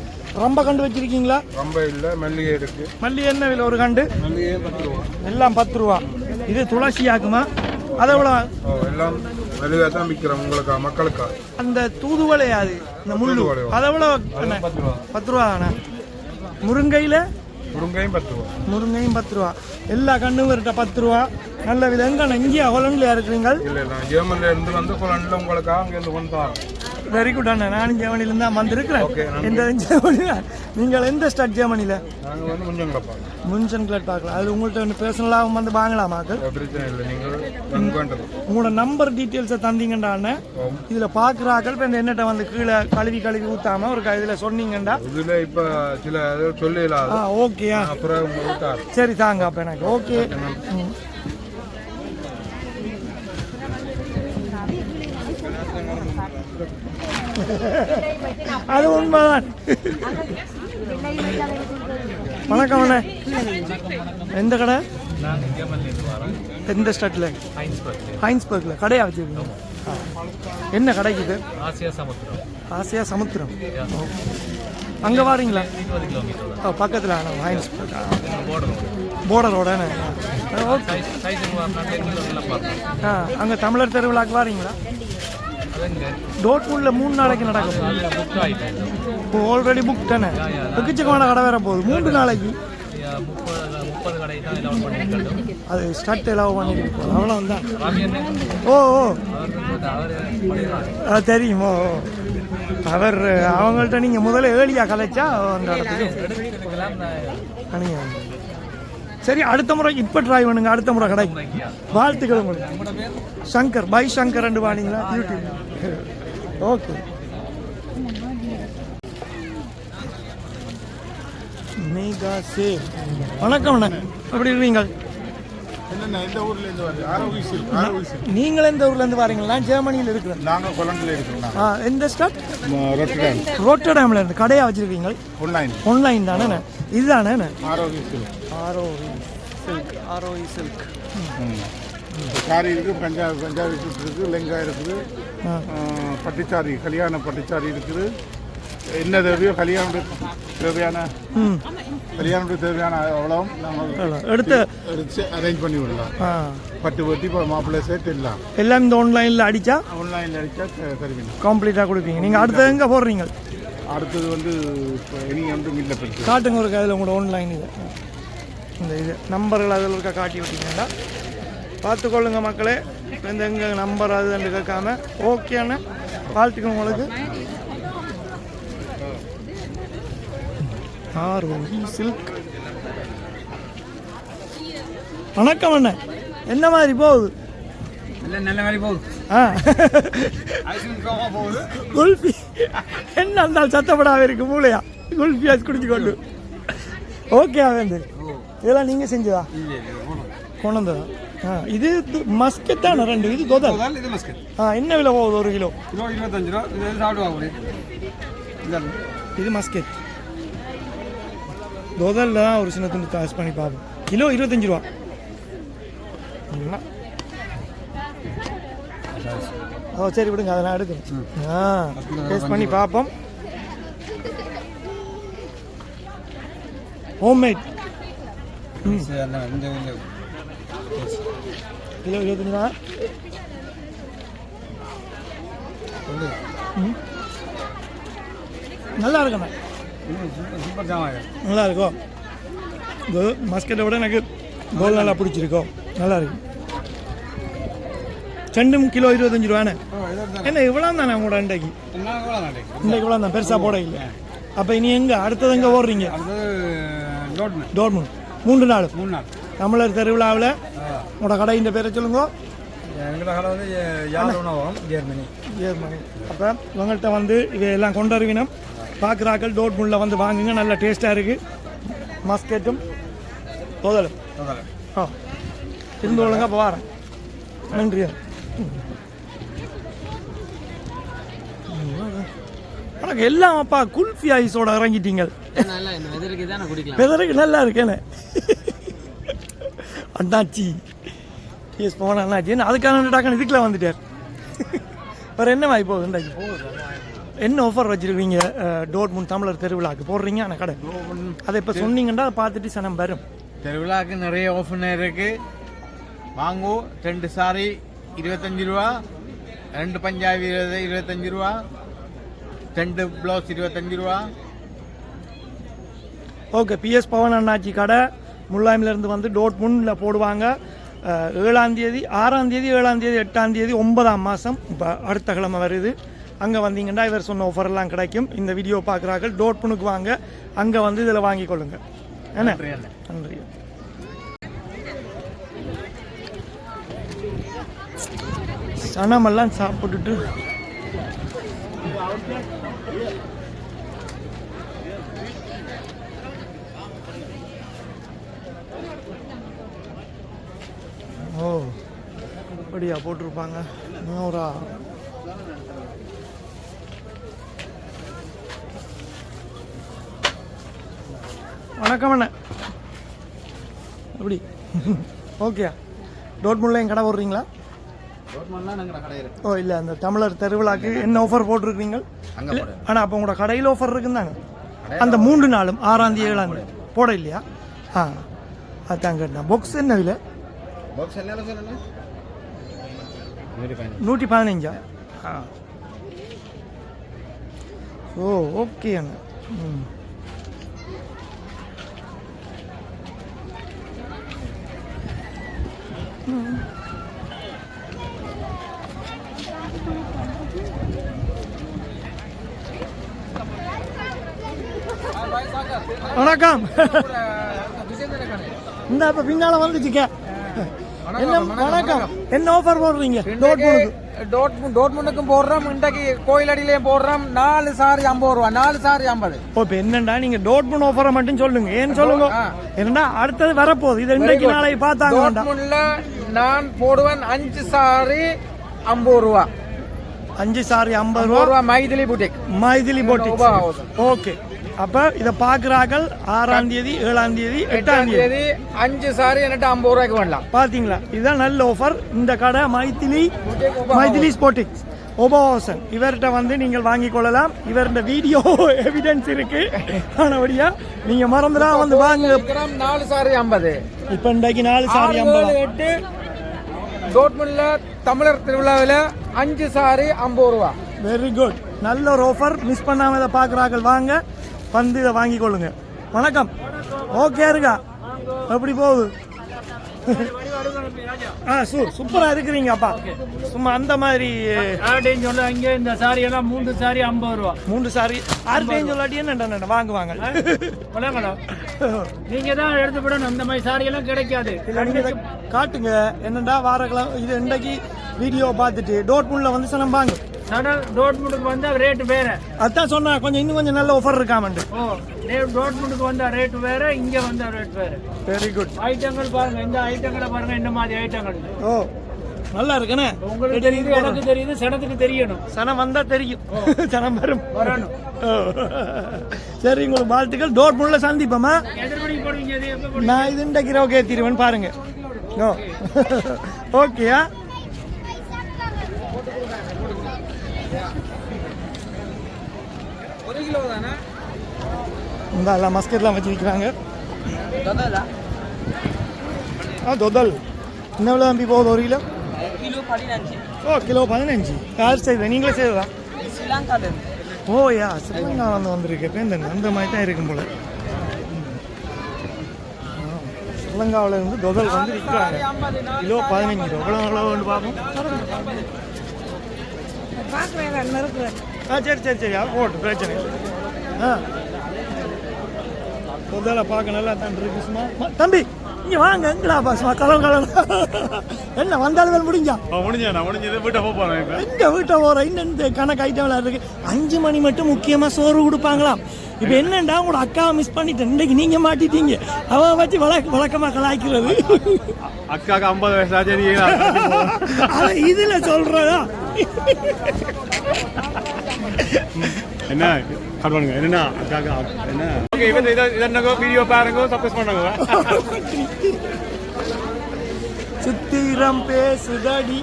ரொம்ப கண்டு வச்சிருக்கீங்களா? ரொம்ப இல்லை, மல்லிகை இருக்கு. மல்லிகை என்ன விலை ஒரு கண்டு? எல்லாம் 10 ரூபா. இது துளசி ஆகுமா? அதை எவ்வளோ? எல்லாம் மல்லிகை தான் விற்கிறோம் உங்களுக்கு மக்களுக்கா. அந்த தூதுவளையாது இந்த முள்ளு அதை எவ்வளோ? 10 ரூபா தானே. முருங்கையில்? முருங்கையும் 10 ரூபா. முருங்கையும் 10 ரூபா. எல்லா கண்ணும் இருட்ட 10 ரூபா. நல்ல விலை. எங்கே இங்கேயா ஹொலண்டில் இருக்கிறீங்க? இல்லை, நான் ஜெர்மனில இருந்து வந்து ஹொலண்டில் உங்களுக்கு அங்கேருந்து கொண்டு வரேன். வெரி குட் அண்ணா, நான் ஜெர்மனிலேருந்து தான் வந்திருக்கிறேன். எந்த ஜெர்மனியில்? நீங்கள் எந்த ஸ்டார்ட் ஜெர்மனியில்? நாங்கள் வந்து முன்சன் கிளாட் பார்க்கலாம். அது உங்கள்கிட்ட வந்து பர்சனலாக வந்து வாங்கலாமாக்கு? உங்களோட நம்பர் டீட்டெயில்ஸை தந்தீங்கண்டா அண்ணன். இதில் பார்க்குறாக்கள் இப்போ என்னட்ட வந்து கீழே கழுவி ஊற்றாமல் ஒரு இதில் சொன்னீங்கண்டா இதில் இப்போ சில சொல்லலாம். ஓகேயா, சரி தாங்க அப்போ எனக்கு. ஓகே. அது உண்மைதான். வணக்கம் அண்ணே. எந்த கடை? எந்த ஸ்டாட்டில்? ஹைன்ஸ்பர்க்கில் கடையா வச்சுருக்கீங்க? என்ன கடைக்கு இது? ஆசியா சமுத்திரம். அங்கே வாரீங்களா? ஓ பக்கத்தில் ஹைன்ஸ்பர்க் போர்டரோட. ஆ அங்கே தமிழர் திருவிழாக்கு வாரீங்களா? டோட்மூண்டில் 3 நாளைக்கு நடக்கும். இப்போ ஆல்ரெடி புக் தானே. எக்கச்சக்கமான கடை வேற போகுது 3 நாளைக்கு. அது ஸ்டார்ட் எல்லாம் பண்ணிருக்கு அவ்வளோதான். ஓ தெரியுமோ அவர் அவங்கள்ட்ட நீங்கள் முதல்ல ஏர்லியாக கலைச்சா அந்த இடத்துக்கு. சரி அடுத்த முறை இப்போ ட்ரை பண்ணுங்க. அடுத்த முறை கடைக்கு வாழ்த்துக்கள் உங்களுக்கு. சங்கர் பை சங்கர் 2 வாணிங்களா யூடியூப். ஓகே மேகா சே. வணக்கம் அண்ணா, எப்படி இருக்கீங்க? நீங்கள் எந்த ஊர்லேருந்து வரீங்களா? நான் ஜெர்மனியில் இருக்கிறேன். நாங்கள் கொலண்டில் இருக்கிறோம். எந்த ஸ்டார்ட்? ரொட்டர்டாம். ரொட்டர்டாம்ல இருந்து கடையாக வச்சுருக்கீங்க? ஆன்லைன் தானே இதுதானே? ஆர்ஓஇ சில்க் சாரி இருக்குது, பஞ்சாபி சூட் இருக்குது, லெங்கா இருக்குது, பட்டுச்சாரி கல்யாண பட்டுச்சாரி இருக்குது. என்ன தேவையோ கல்யாணத்துக்கு தேவையான அவ்வளவும் நாங்கள் எடுத்து அரேஞ்ச் பண்ணி விடலாம். பட்டு வெட்டி மாப்பிள்ளை சேர்த்து எல்லாம் இந்த ஆன்லைனில் அடித்தா தருவீங்க, கம்ப்ளீட்டாக கொடுப்பீங்க. நீங்கள் அடுத்தது எங்கே போடுறீங்க? அடுத்தது வந்து இப்போ இனி வந்து மில்ல போயிட்டு காட்டுங்க ஒரு அதில் உங்களோட ஆன்லைன் இது இந்த இது நம்பர்கள் அதில் இருக்க காட்டி விட்டீங்கன்னா பார்த்துக்கொள்ளுங்க மக்களே. இந்த எங்கள் நம்பர் அது கேட்காம ஓகேண்ணே. வாழ்த்துக்கள் உங்களுக்கு. ROE silk. வணக்கம் அண்ணே, என்ன மாதிரி போகுது? நல்ல மாதிரி போகுது. குல்ஃபி என்ன இருந்தாலும் சத்தப்படாம இருக்கு மூளையா? குல்ஃபி ஆச்சு குடிச்சு கொண்டு. ஓகே வந்து இதெல்லாம் நீங்கள் செஞ்சதா? கொண்டு வந்ததா? இது மஸ்கெட் தானே 2? இது தோதல். என்ன விலை போகுது 1 கிலோ? 25 ரூபா. இது மஸ்கெட் தோதலில் தான் ஒரு சின்ன துண்டு காசு பண்ணி பார்ப்போம். கிலோ 25 ரூபா. ஓ சரி விடுங்க, அதெல்லாம் எடுக்கணும். டேஸ்ட் பண்ணி பார்ப்போம். ஹோம்மேட். கிலோ 25 ரூபா. நல்லா இருக்குண்ணா, நல்லா இருக்கும். மஸ்கெட்டை விட எனக்கு கோல் நல்லா பிடிச்சிருக்கோம். நல்லா இருக்கு. 2 கிலோ 25 ரூபாண்ணே. என்ன இவ்வளோ தானே உங்களோட இன்றைக்கு? இன்றைக்கு இவ்வளோ தான், பெருசாக போட இல்லை. அப்போ இனி எங்கே அடுத்தது எங்கே ஓடுறீங்க? டோர்ட்முண்ட் 3 நாள் தமிழர் திருவிழாவில். உங்களோட கடையின் பேரை சொல்லுங்க. ஜெர்மனி. அப்போ இவங்கள்ட்ட வந்து இவையெல்லாம் கொண்டு வருவினோம். பார்க்குறாக்கள் டோர்ட்முண்டில் வந்து வாங்குங்க, நல்ல டேஸ்ட்டாக இருக்குது. மஸ்கெட்டும் தோதலும். இருந்து ஒழுங்கா இப்போ வரேன். நன்றியா. உனக்கு எல்லாம் அப்பா குல்ஃபி ஐஸோட இறங்கிட்டீங்க. வெதருக்கு நல்லா இருக்கேன்னு அண்ணாச்சி எஸ் போன அண்ணாச்சி என்ன அதுக்கான டாக்கான இதுக்குள்ள வந்துட்டார். வேறு என்ன வாங்கி போகுது? என்ன ஆஃபர் வச்சுருக்கீங்க டோர்ட்முண்ட் தமிழர் திருவிழாக்கு போடுறீங்க? ஆனால் கடை அதை இப்போ சொன்னீங்கன்னா அதை பார்த்துட்டு சனம் வரும். திருவிழாக்கு நிறைய ஆஃபர் இருக்குது. வாங்கோ. 2 சாரி 25 ரூபா, 2 பஞ்சாபி 25 ரூபா, 2 ப்ளவுஸ் 25 ரூபா. ஓகே, பிஎஸ் பவன் அண்ணாச்சி கடை முல்லாமிலேருந்து வந்து டோர்ட்முண்டில் போடுவாங்க. 7ஆம் தேதி 6ஆம் தேதி 7ஆம் தேதி 8ஆம் தேதி 9ஆம் மாதம் இப்போ அடுத்த கிழமை வருது. அங்கே வந்தீங்கன்னா இவர் சொன்ன ஆஃபர்லாம் கிடைக்கும். இந்த வீடியோ பார்க்குறாங்க டோர்ட்முண்டுக்கு வாங்க, அங்கே வந்து இதில் வாங்கி கொள்ளுங்க. என்ன நன்றி. சனமெல்லாம் சாப்பிட்டுட்டு ஓ அப்படியா போட்டிருப்பாங்க. 100 வணக்கம் அண்ணா. எப்படி ஓகேயா? டோட்முண்டில் என் கடை போடுறீங்களா? ஓ இல்லை, அந்த தமிழர் திருவிழாக்கு என்ன ஆஃபர் போட்டிருக்கீங்க? ஆனால் அப்போ உங்களோட கடையில் ஆஃபர் இருக்குந்தாங்க அந்த 3 நாளும் 6ஆம் தேதி 7ஆம் தேதி போட இல்லையா? அதான் கேட்டேன். பாக்ஸ் என்ன விலை? 115. ஓ ஓகே அண்ணா. வணக்கம். இந்த இப்ப பின்னால வந்துச்சுக்க. என்ன வணக்கம், என்ன ஆஃபர் போடுறீங்க? டோட்முண்டுக்கும் போடுறோம், இன்றைக்கு கோயிலடியிலையும் போடுறோம். 4 சாரி 50 ரூபா, 4 சாரி 50. ஓ இப்போ என்னண்டா நீங்க டோட்முண்ட் ஆஃபரை மட்டும் சொல்லுங்க. ஏன்னு சொல்லுங்க, என்னடா அடுத்தது வரப்போகுது. இது இன்றைக்கு நாளைக்கு பார்த்தாங்க. டோட்முண்ட்ல நான் போடுவேன் 5 சாரி 50 ரூபா. 5 சாரி 50 ரூபா. Mythili boutique. Mythili boutique. Okay. அப்ப இத பாக்குறார்கள் 6ஆம் தேதி 7ஆம் தேதி 8ஆம் தேதி 5 சாரி என்கிட்ட 50 ரூபாய்க்கு வரலாம். பாத்தீங்களா? இதுதான் நல்ல ஆஃபர். இந்த கடை மைதிலி ஸ்போர்ட்டிக்ஸ் ஓபோசன். இவர்கிட்ட வந்து நீங்கள் வாங்கிக் கொள்ளலாம். இவருடைய வீடியோ எவிடன்ஸ் இருக்கு. ஆனபடியா நீங்க மறந்துடா வந்து வாங்க. 4 சாரி 50. இப்ப இன்றைக்கு 4 சாரி 50. டோட்முண்ட்ல தமிழர் திருவிழாவில் 5 சாரி 50 ரூபா. Very good. நல்ல ஒரு ஆஃபர். மிஸ் பண்ணாம இதை பாக்குறார்கள். வாங்க வந்து இதை வாங்கி கொள்ளுங்க. வணக்கம். ஓகே இருக்கா? எப்படி போகுது? சூப்பரா இருக்கிறீங்க அப்பா. சும்மா அந்த மாதிரி இங்க இந்த சாரி எல்லாம் 3 சாரி 50 ரூபா. 3 சாரி 6 சொல்லாட்டி என்ன வாங்குவாங்க. நீங்க தான் எடுத்து விடணும். இந்த மாதிரி சாரி எல்லாம் கிடைக்காது. காட்டுங்க என்னடா வாரக்கலாம். இது இன்றைக்கு வீடியோ பார்த்துட்டு டோட்முண்ட்ல வந்து சனம் வாங்க. டோட்முண்டுக்கு வந்தா ரேட் வேற. அதான் சொன்னா இன்னும் கொஞ்சம் நல்ல ஆஃபர் இருக்காமண்டு. டோட்முண்டுக்கு வந்தா ரேட் வேற, இங்க வந்தா ரேட் வேற. Very good. ஐட்டங்கள் பாருங்க, இந்த ஐட்டங்களை பாருங்க, என்ன மாதிரி ஐட்டங்கள். ஓ நல்லா இருக்குண்ணே. உங்களுக்கு தெரியுது, எனக்கு தெரியுது, சனத்துக்கு தெரியணும். சனம் வந்தா தெரியும். சனம் வரணும். சரி, உங்களுக்கு வாழ்த்துக்கள். டோட்முண்ட்ல சந்திப்போமா? நான் இது இன்றைக்கு ஓகே தீருவேன் பாருங்க. ஓகேயா? இந்த எல்லாம் மஸ்கெட்லாம் வச்சு விற்கிறாங்க. தொதல் என்ன விலை தம்பி போகுது? 1 கிலோ? கிலோ 15. யார் செய்தா? நீங்களே செய்ததா? ஓ யா, ஸ்ரீலங்கா வந்திருக்கு. அந்த மாதிரி தான் இருக்கும் போல. ஸ்ரீலங்காவில் இருந்து தொதல் வந்து விற்கிறாங்க. கிலோ 15 ரூபா. எவ்வளோ பார்ப்போம். சரி போட்டு பிரச்சனை இல்லை. முதல்ல பார்க்க நல்லா தான் இருக்கு. சும்மா தம்பி இங்க வாங்க. எங்கடா பாசுமா கலம் என்ன வந்தாலும் முடிஞ்சா எங்க வீட்டை போறேன். இந்த கணக்கு ஐட்டம் இருக்கு. 5 மணி மட்டும் முக்கியமா சோறு கொடுப்பாங்களாம். இப்ப என்னண்டா உங்களோட அக்காவை மிஸ் பண்ணிட்டேன். இன்னைக்கு நீங்க மாட்டிட்டீங்க. அவ வச்சு வழக்கமா கலாய்க்கிறது. அக்காக்கு 50 வயசு இதுல சொல்றதா என்ன பண்ணுங்க? என்னன்னா அக்காக்கா என்ன வீடியோ பாருங்க, சப்ஸ்கிரைப் பண்ணுங்க. சித்திரம் பேசுதடி.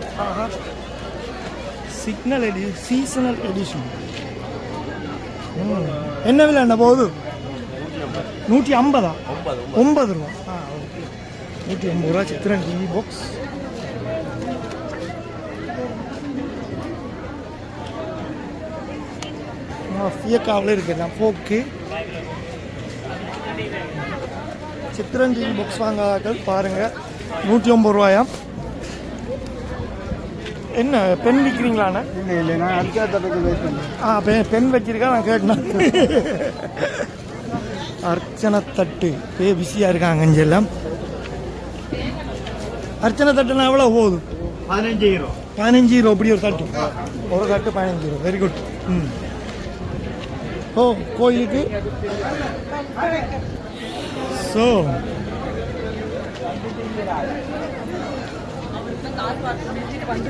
Signal seasonal edition. என்ன விலை என்ன போகுது? 150. 9 ரூபா. 150 ரூபா. சித்திரம் டிவி பாக்ஸ். ஃபியக்காவில் இருக்குதான் போக்கு. சித்திரஞ்சி புக்ஸ் வாங்காதாக்கள் பாருங்க. 150 ரூபாயாம். என்ன பென் விற்கிறீங்களாண்ணா? இல்லை நான் அதுக்காக பென் வச்சிருக்கா. நான் கேட்டேன். அர்ச்சனை தட்டு பிஸியாக இருக்காங்க. அஞ்செல்லாம் அர்ச்சனை தட்டுனா எவ்வளோ போகுது? 15 ரூபா. 15 ரூபா. இப்படி ஒரு தட்டு 15 ரூபா. Very good. ஓ கோயிலுக்கு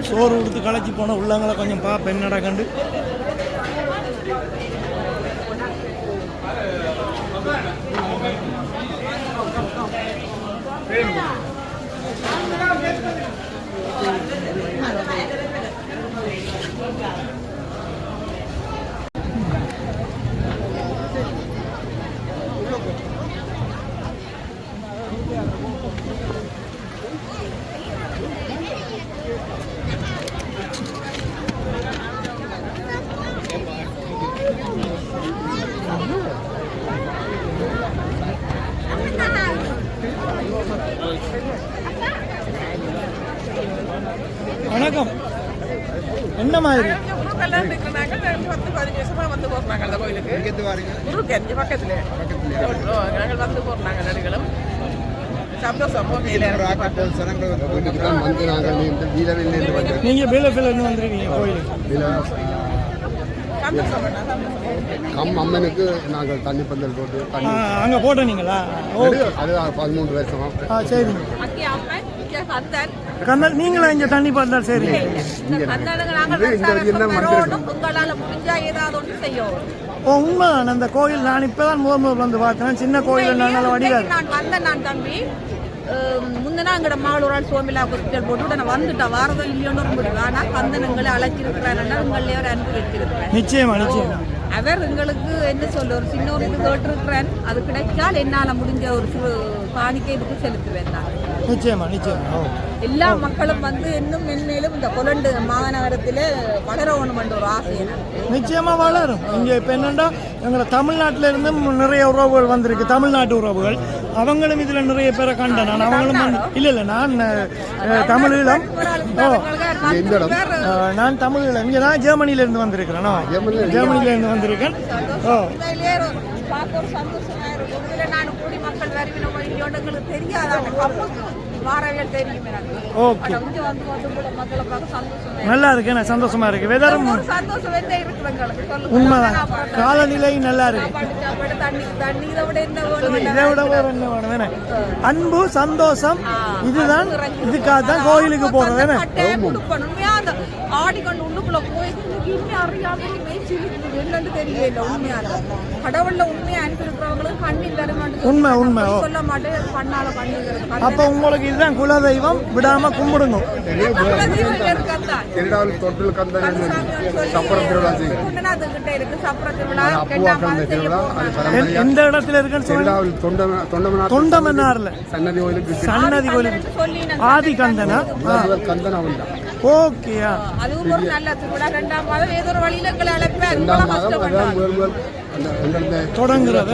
சோறு கொடுத்து களைச்சி போன உள்ளவங்களை கொஞ்சம் என்னடா கண்டு. வணக்கம். என்ன மாதிரி நீங்க பேலஃபில் இருந்து வந்திருக்கீங்க கோயிலுக்கு? அம்மனுக்கு நாங்கள் தண்ணி பந்தல் போட்டு அங்கே போட்டீங்களா? அது 13 வருஷமா. சரிங்க. கந்தல் நீங்களா இங்கே தண்ணி பந்தல்? சரி. ஓ உண்மைதான். அந்த கோயில் நான் இப்பதான் முதல் வந்து பார்த்தேன். சின்ன கோயில் என்னால வடிகாது. நான் தம்பி முந்தனா எங்கட மகள் ஒரு ஆள் சோமிலா ஹாஸ்பிட்டல் போட்டு நான் வந்துட்டேன். வாரதோ இல்லையோன்னு ரொம்ப ஆனால் கந்தனங்களை அழைச்சிருக்கிறாருன்னா உங்களே ஒரு அனுப்பி வச்சிருக்கிறேன். நிச்சயமா நிச்சயமா. அவர் எங்களுக்கு என்ன சொல்ல ஒரு சின்ன ஒரு இது கேட்டிருக்கிறேன். அது கிடைச்சால் என்னால் முடிஞ்ச ஒரு காணிக்கை இதுக்கு செலுத்துவேன் நான். நிச்சயமா நிச்சயமா. எல்லா மக்களும் வந்து இன்னும் மென்மேலும் இந்த கொலண்டு மாநகரத்தில் வளரணும் என்ற ஒரு ஆசை. நிச்சயமா வளரும். இங்க இப்ப என்னன்னா எங்களை தமிழ்நாட்டில இருந்து நிறைய உறவுகள் வந்திருக்கு. தமிழ்நாட்டு உறவுகள் அவங்களும் இதுல நிறைய பேரை கண்டேன் நான். அவங்களும் இல்ல நான் தமிழீழம். நான் தமிழீழம். இங்க நான் ஜெர்மனில இருந்து வந்திருக்கிறேன். ஜெர்மனில இருந்து வந்திருக்கேன். நான் கூடி மக்கள் வருவினோம் தெரியாத நல்லா இருக்கு. நான் சந்தோஷமா இருக்கு. வெதரும் உண்மைதான். காலநிலை நல்லா இருக்கு. இதை விட வேற என்ன வேணும்? அன்பு சந்தோஷம் இதுதான். இதுக்காக தான் கோயிலுக்கு போறது. ஆடிக்கொண்டு உள்ளுக்குள்ள போய் அறியாமல் என்னன்னு தெரியல. உண்மையான கடவுள்ல உண்மையா அனுப்பியிருக்கிறவங்களுக்கு கண்ணில் தரமாட்டேன். உண்மை உண்மை சொல்ல மாட்டேன். பண்ணால பண்ணி. அப்ப உங்களுக்கு இதுதான் குலதெய்வம். விடாம கும்பிடுங்க. எந்த இடத்துல இருக்குன்னு தொண்டமன்னார்ல சன்னதி கோயிலுக்கு ஆதி கந்தனா. ஓகேயா? அதுவும் ஒரு நல்ல திருவிழா. 2ஆம் மாதம் ஏதோ ஒரு வழியில எங்களை அழைப்பேன் தொடங்குறது.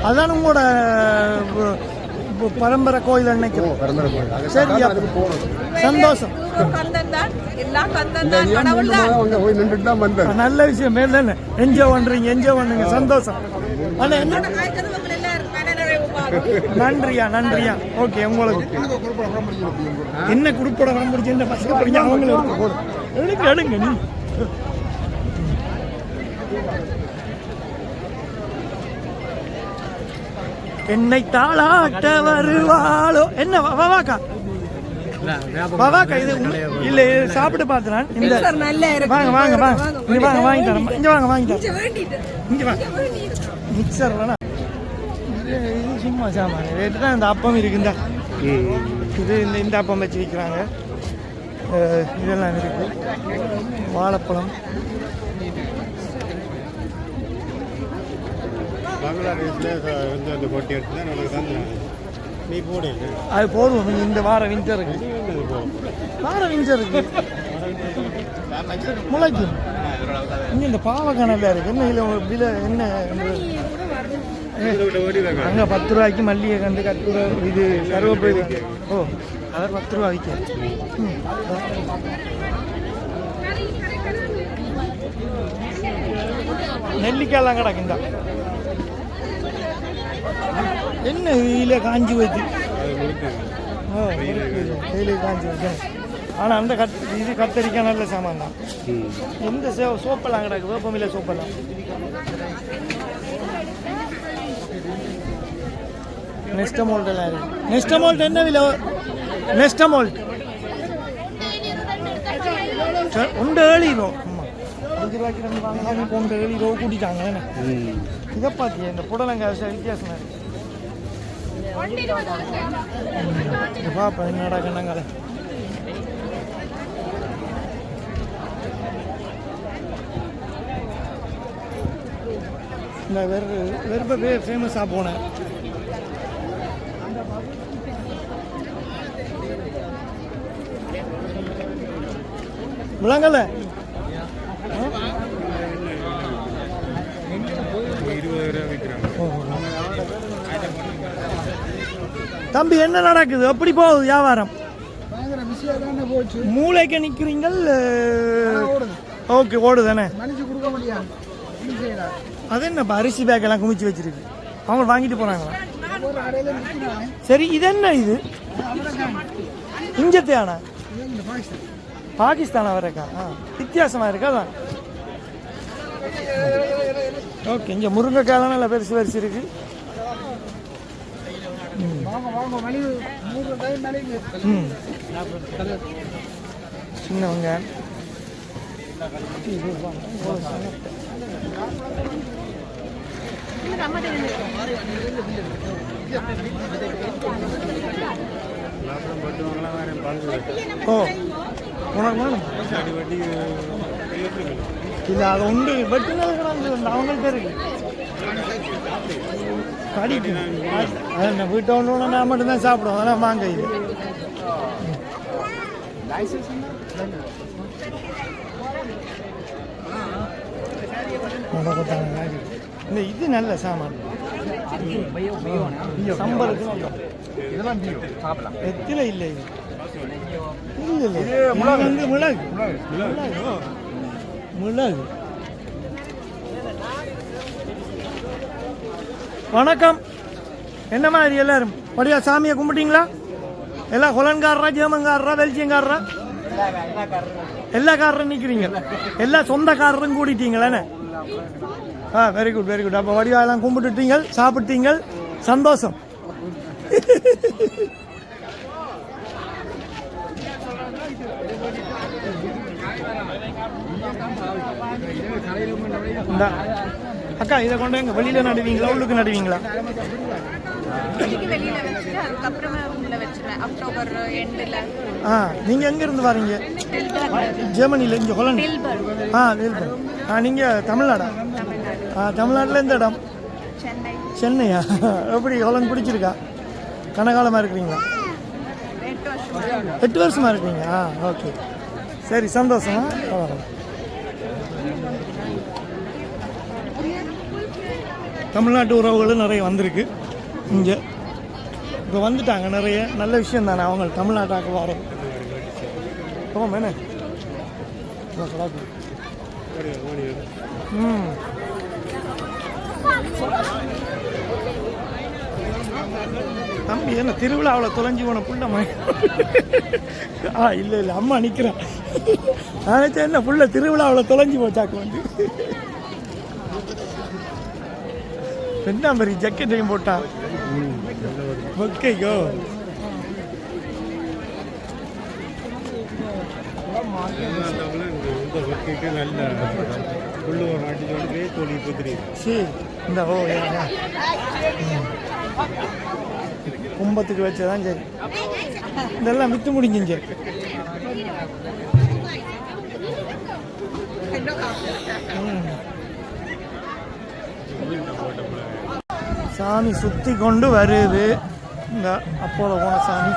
அதான் உங்களோட பரம்பரை கோயில் அன்னைக்கு. சரியா? சந்தோஷம். நல்ல விஷயம். என்ஜாய் பண்றீங்க. என்ஜாய் பண்ணுங்க. சந்தோஷம். நன்றியா நன்றியா. ஓகே. உங்களுக்கு என்ன குடுப்பட வர முடிச்சு இந்த பசங்க படிக்க அவங்களும் எடுங்க எடுங்க. நீ என்னை தாளாட்ட வருவாளோ. என்ன வாக்கா வாக்கா. இது இல்ல சாப்பிட்டு பார்த்துறான். இந்த வாங்க வாங்க வாங்க. இங்க வாங்க வாங்கி தரேன். இங்க வாங்க வாங்கி தரேன். இங்க வாங்க. மிக்சர் வேணா. இது சும்மா சாமான் ரேட்டு தான். இந்த அப்பம் இருக்குந்தா. இது இந்த அப்பம் வச்சு விற்கிறாங்க. இதெல்லாம் இருக்கு. வாழைப்பழம். அது போதும். இந்த வார விண்டருக்கு முளைக்கும். இங்க இந்த பாவக்கானல இருக்கு. என்ன விலை என்ன? அங்க 10 ரூபாய்க்கு மல்லிகை கண்டு கட்டுரை இது கருவேப்பிலை. ஓ அதை 10 ரூபா விற்க. நெல்லிக்காயெல்லாம் கிடக்குண்டா. என்ன இதில் காஞ்சி வச்சு காஞ்சி வச்சேன். ஆனால் அந்த இது கத்தரிக்காய் நல்ல சாமான் தான். எந்த சோப்பெல்லாம் கிடக்கு. வேப்பமில்லை சோப்பெல்லாம். நெஸ்டமோல்ட் எல்லாம் இருக்கு. நெஸ்டமோல்ட் என்ன விலை? நெஸ்டமோல்ட் 7 ரூபா. 5 ரூபாய்க்கு 2 வாங்கலாம். இப்போ 7 ரூபா கூட்டிட்டாங்க. இதை பார்த்தியா? இந்த புடலங்காய் வித்தியாசமாக இருக்கு. பாப்பா என்ன நடக்கணுங்களே. இந்த வெறுப்ப பேர் ஃபேமஸாக போனேன். விளங்கல தம்பி என்ன நடக்குது? எப்படி போகுது வியாபாரம்? மூளைக்கு நிக்கிறீங்கள். ஓகே, ஓடுதானே. அது என்னப்பா அரிசி பேக் எல்லாம் குமிச்சு வச்சிருக்கு, அவங்க வாங்கிட்டு போறாங்களா? சரி, இது என்ன? இது இஞ்சத்தையானா? பாகிஸ்தானா வரக்கா? வித்தியாசமா இருக்கா? அதான் ஓகே. இங்கே முருங்கைக்காயெல்லாம் நல்லா பெருசு பெருசு இருக்கு. சின்னவங்க ஓ உனக்கு வேணும் இல்லை, அது உண்டு. வெட்டினது கிடந்து அவங்கள்ட்ட இருக்கு. கடிக்கு அது வீட்டை ஒன்று நான் மட்டும்தான் சாப்பிடுவோம். அதெல்லாம் வாங்க. இது இந்த இது நல்ல சாமான். சம்பளுக்கு எத்தில இல்லை. இது இல்லை இல்லை வந்து மிளகு மிளகு. வணக்கம். என்ன மாதிரி எல்லாரும் படியா சாமியை கும்பிட்டீங்களா? எல்லாம் ஹொலன்காரரா, ஜெர்மன்காரரா, பெல்ஜியங்காரரா? எல்லா காரரும் நிற்கிறீங்க. எல்லா சொந்தக்காரரும் கூட்டிட்டீங்களே. Very good very good. அப்போ வடிவாயெல்லாம் கும்பிட்டுட்டீங்க, சாப்பிட்டீங்க, சந்தோஷம். அக்கா, இதை கொண்டு எங்க வெளியில நடுவீங்களா, உள்ளுக்கு நடுவீங்களா? நீங்க எங்க இருந்து வரீங்க? ஜெர்மனில. இங்க ஹொலண்ட். நீங்க தமிழ்நாடா? தமிழ்நாட்டுல எந்த இடம்? சென்னையா? எப்படி ஹொலண்ட் பிடிச்சிருக்கா? கனகாலமா இருக்கிறீங்களா? 8 வருஷமா இருக்கீங்க. ஓகே, சரி, சந்தோஷமா. தமிழ்நாட்டு உறவுகளும் நிறைய வந்திருக்கு இங்கே. இப்போ வந்துட்டாங்க நிறைய. நல்ல விஷயம் தானே அவங்க தமிழ்நாட்டாக்க வரோம். என்ன தம்பி என்ன திருவிழாவில் தொலைஞ்சி போன புள்ள இல்லை இல்லை, அம்மா நிற்கிறேன். நினைச்சா என்ன புள்ள திருவிழாவில் தொலைஞ்சி போச்சாக்கு வந்து. ரெண்டாம் பெரிய ஜக்கெட்டையும் போட்டான். ஓகேக்கோ. சரி, இந்த ஓ கும்பத்துக்கு வச்சதான் சரி. இதெல்லாம் வித்து முடிஞ்சிங்க. சாமி சுத்தி கொண்டு வருது. இந்த அப்போல போன சாமி.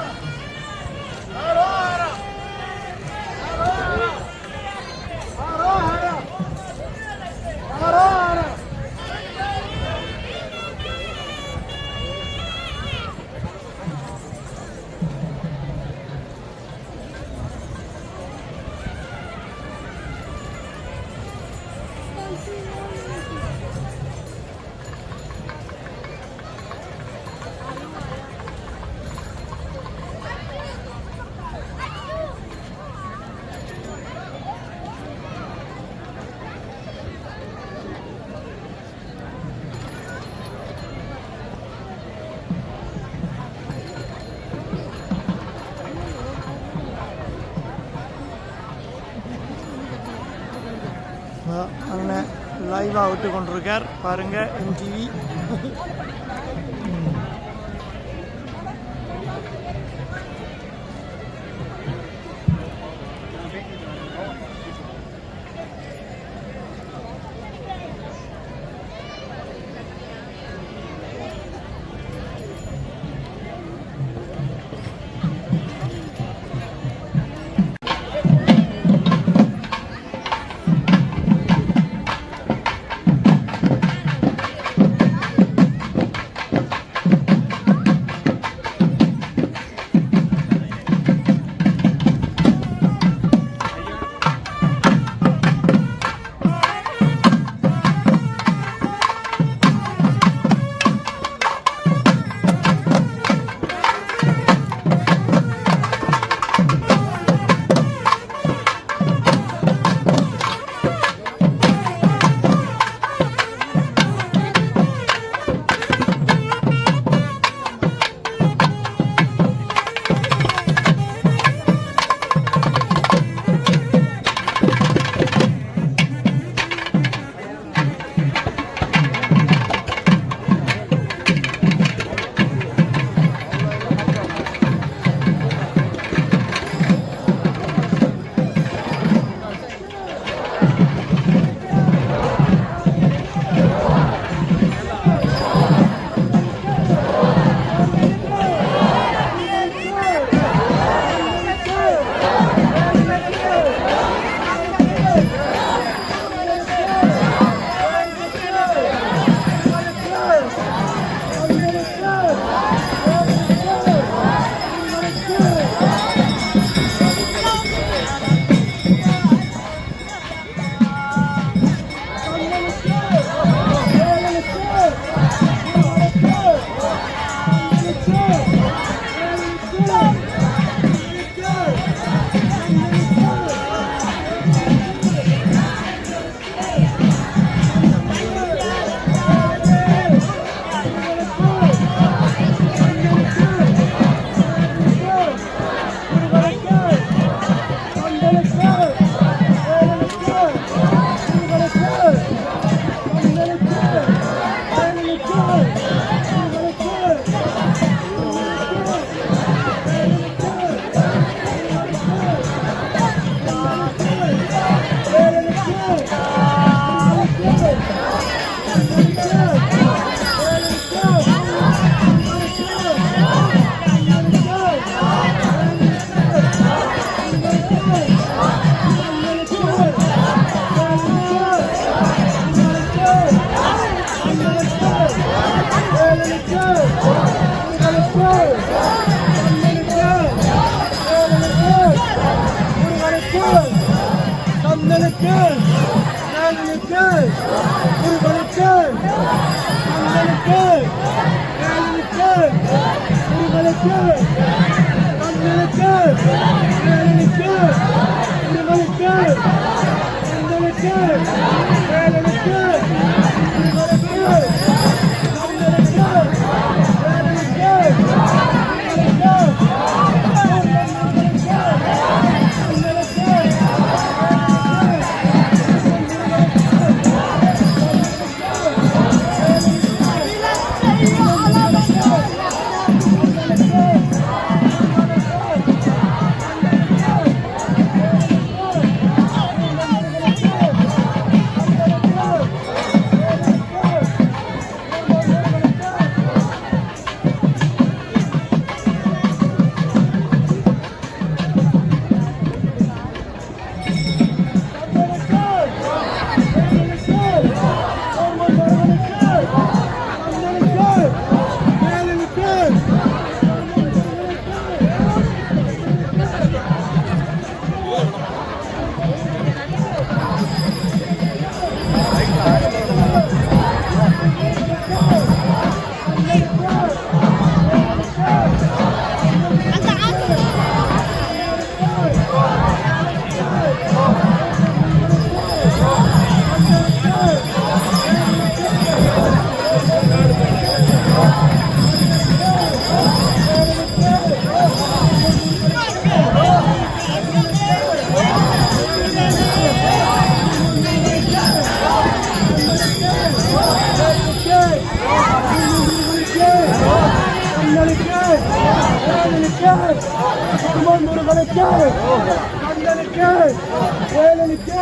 அண்ணன் லைவாக விட்டு கொண்டிருக்கார் பாருங்க, MTV. முருகனுக்கு கந்தனுக்கு வேலனுக்கு முருகனுக்கு கந்தனுக்கு வேலனுக்கு முருகனுக்கு கந்தனுக்கு வேலனுக்கு முருகனுக்கு கந்தனுக்கு வேலனுக்கு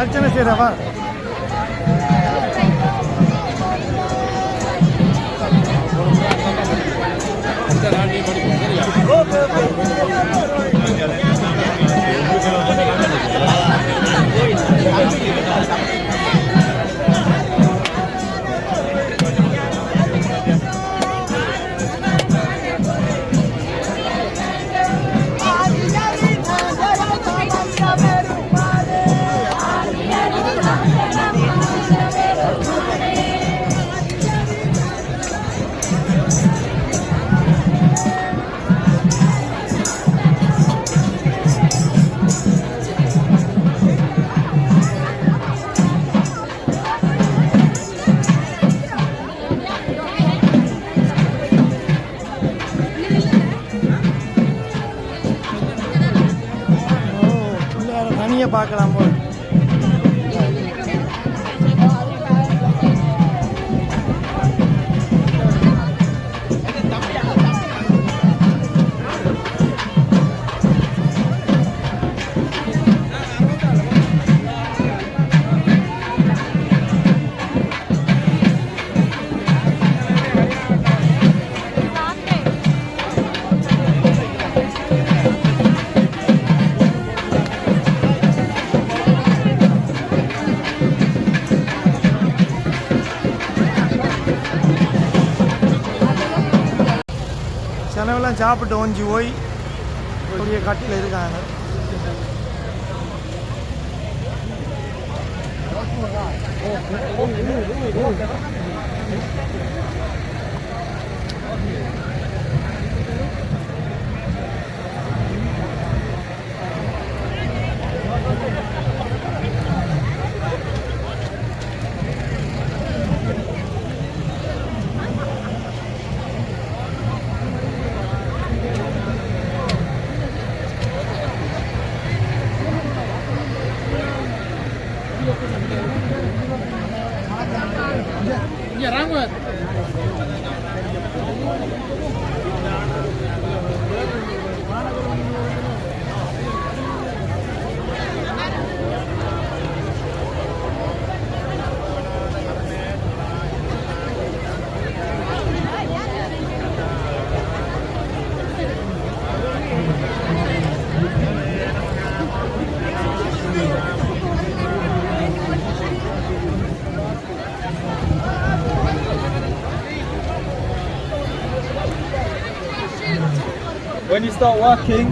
அர்ச்சனை செய்கிறவா பார்க்கலாம் போல் செலவெல்லாம் சாப்பிட்டு ஒஞ்சி போய் பெரிய கட்டில் இருக்காங்க. When you start walking,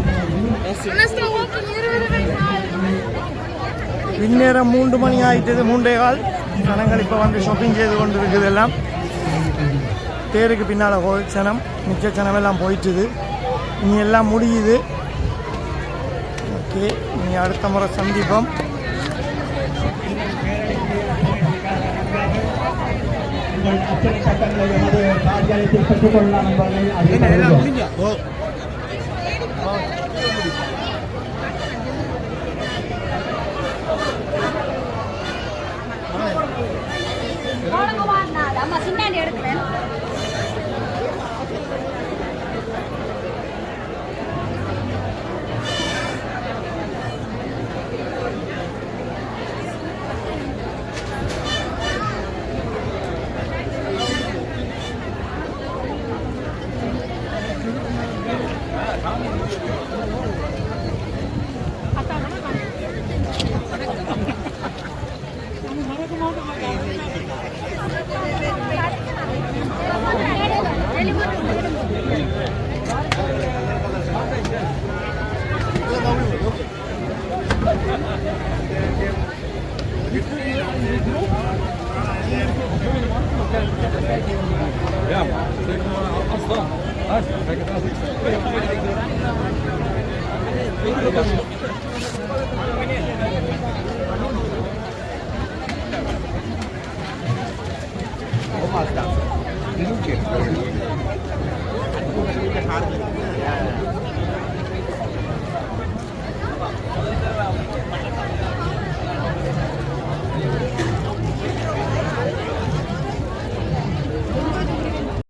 பின்னேரம் 3 மணி ஆயிட்டது, 3:15. ஜனங்கள் இப்போ வந்து ஷாப்பிங் செய்து கொண்டு இருக்குது. எல்லாம் தேருக்கு பின்னால் சனம், மிச்ச சனமெல்லாம் போயிட்டுது. இனி எல்லாம் முடியுது. ஓகே, இனி அடுத்த முறை சந்திப்போம்.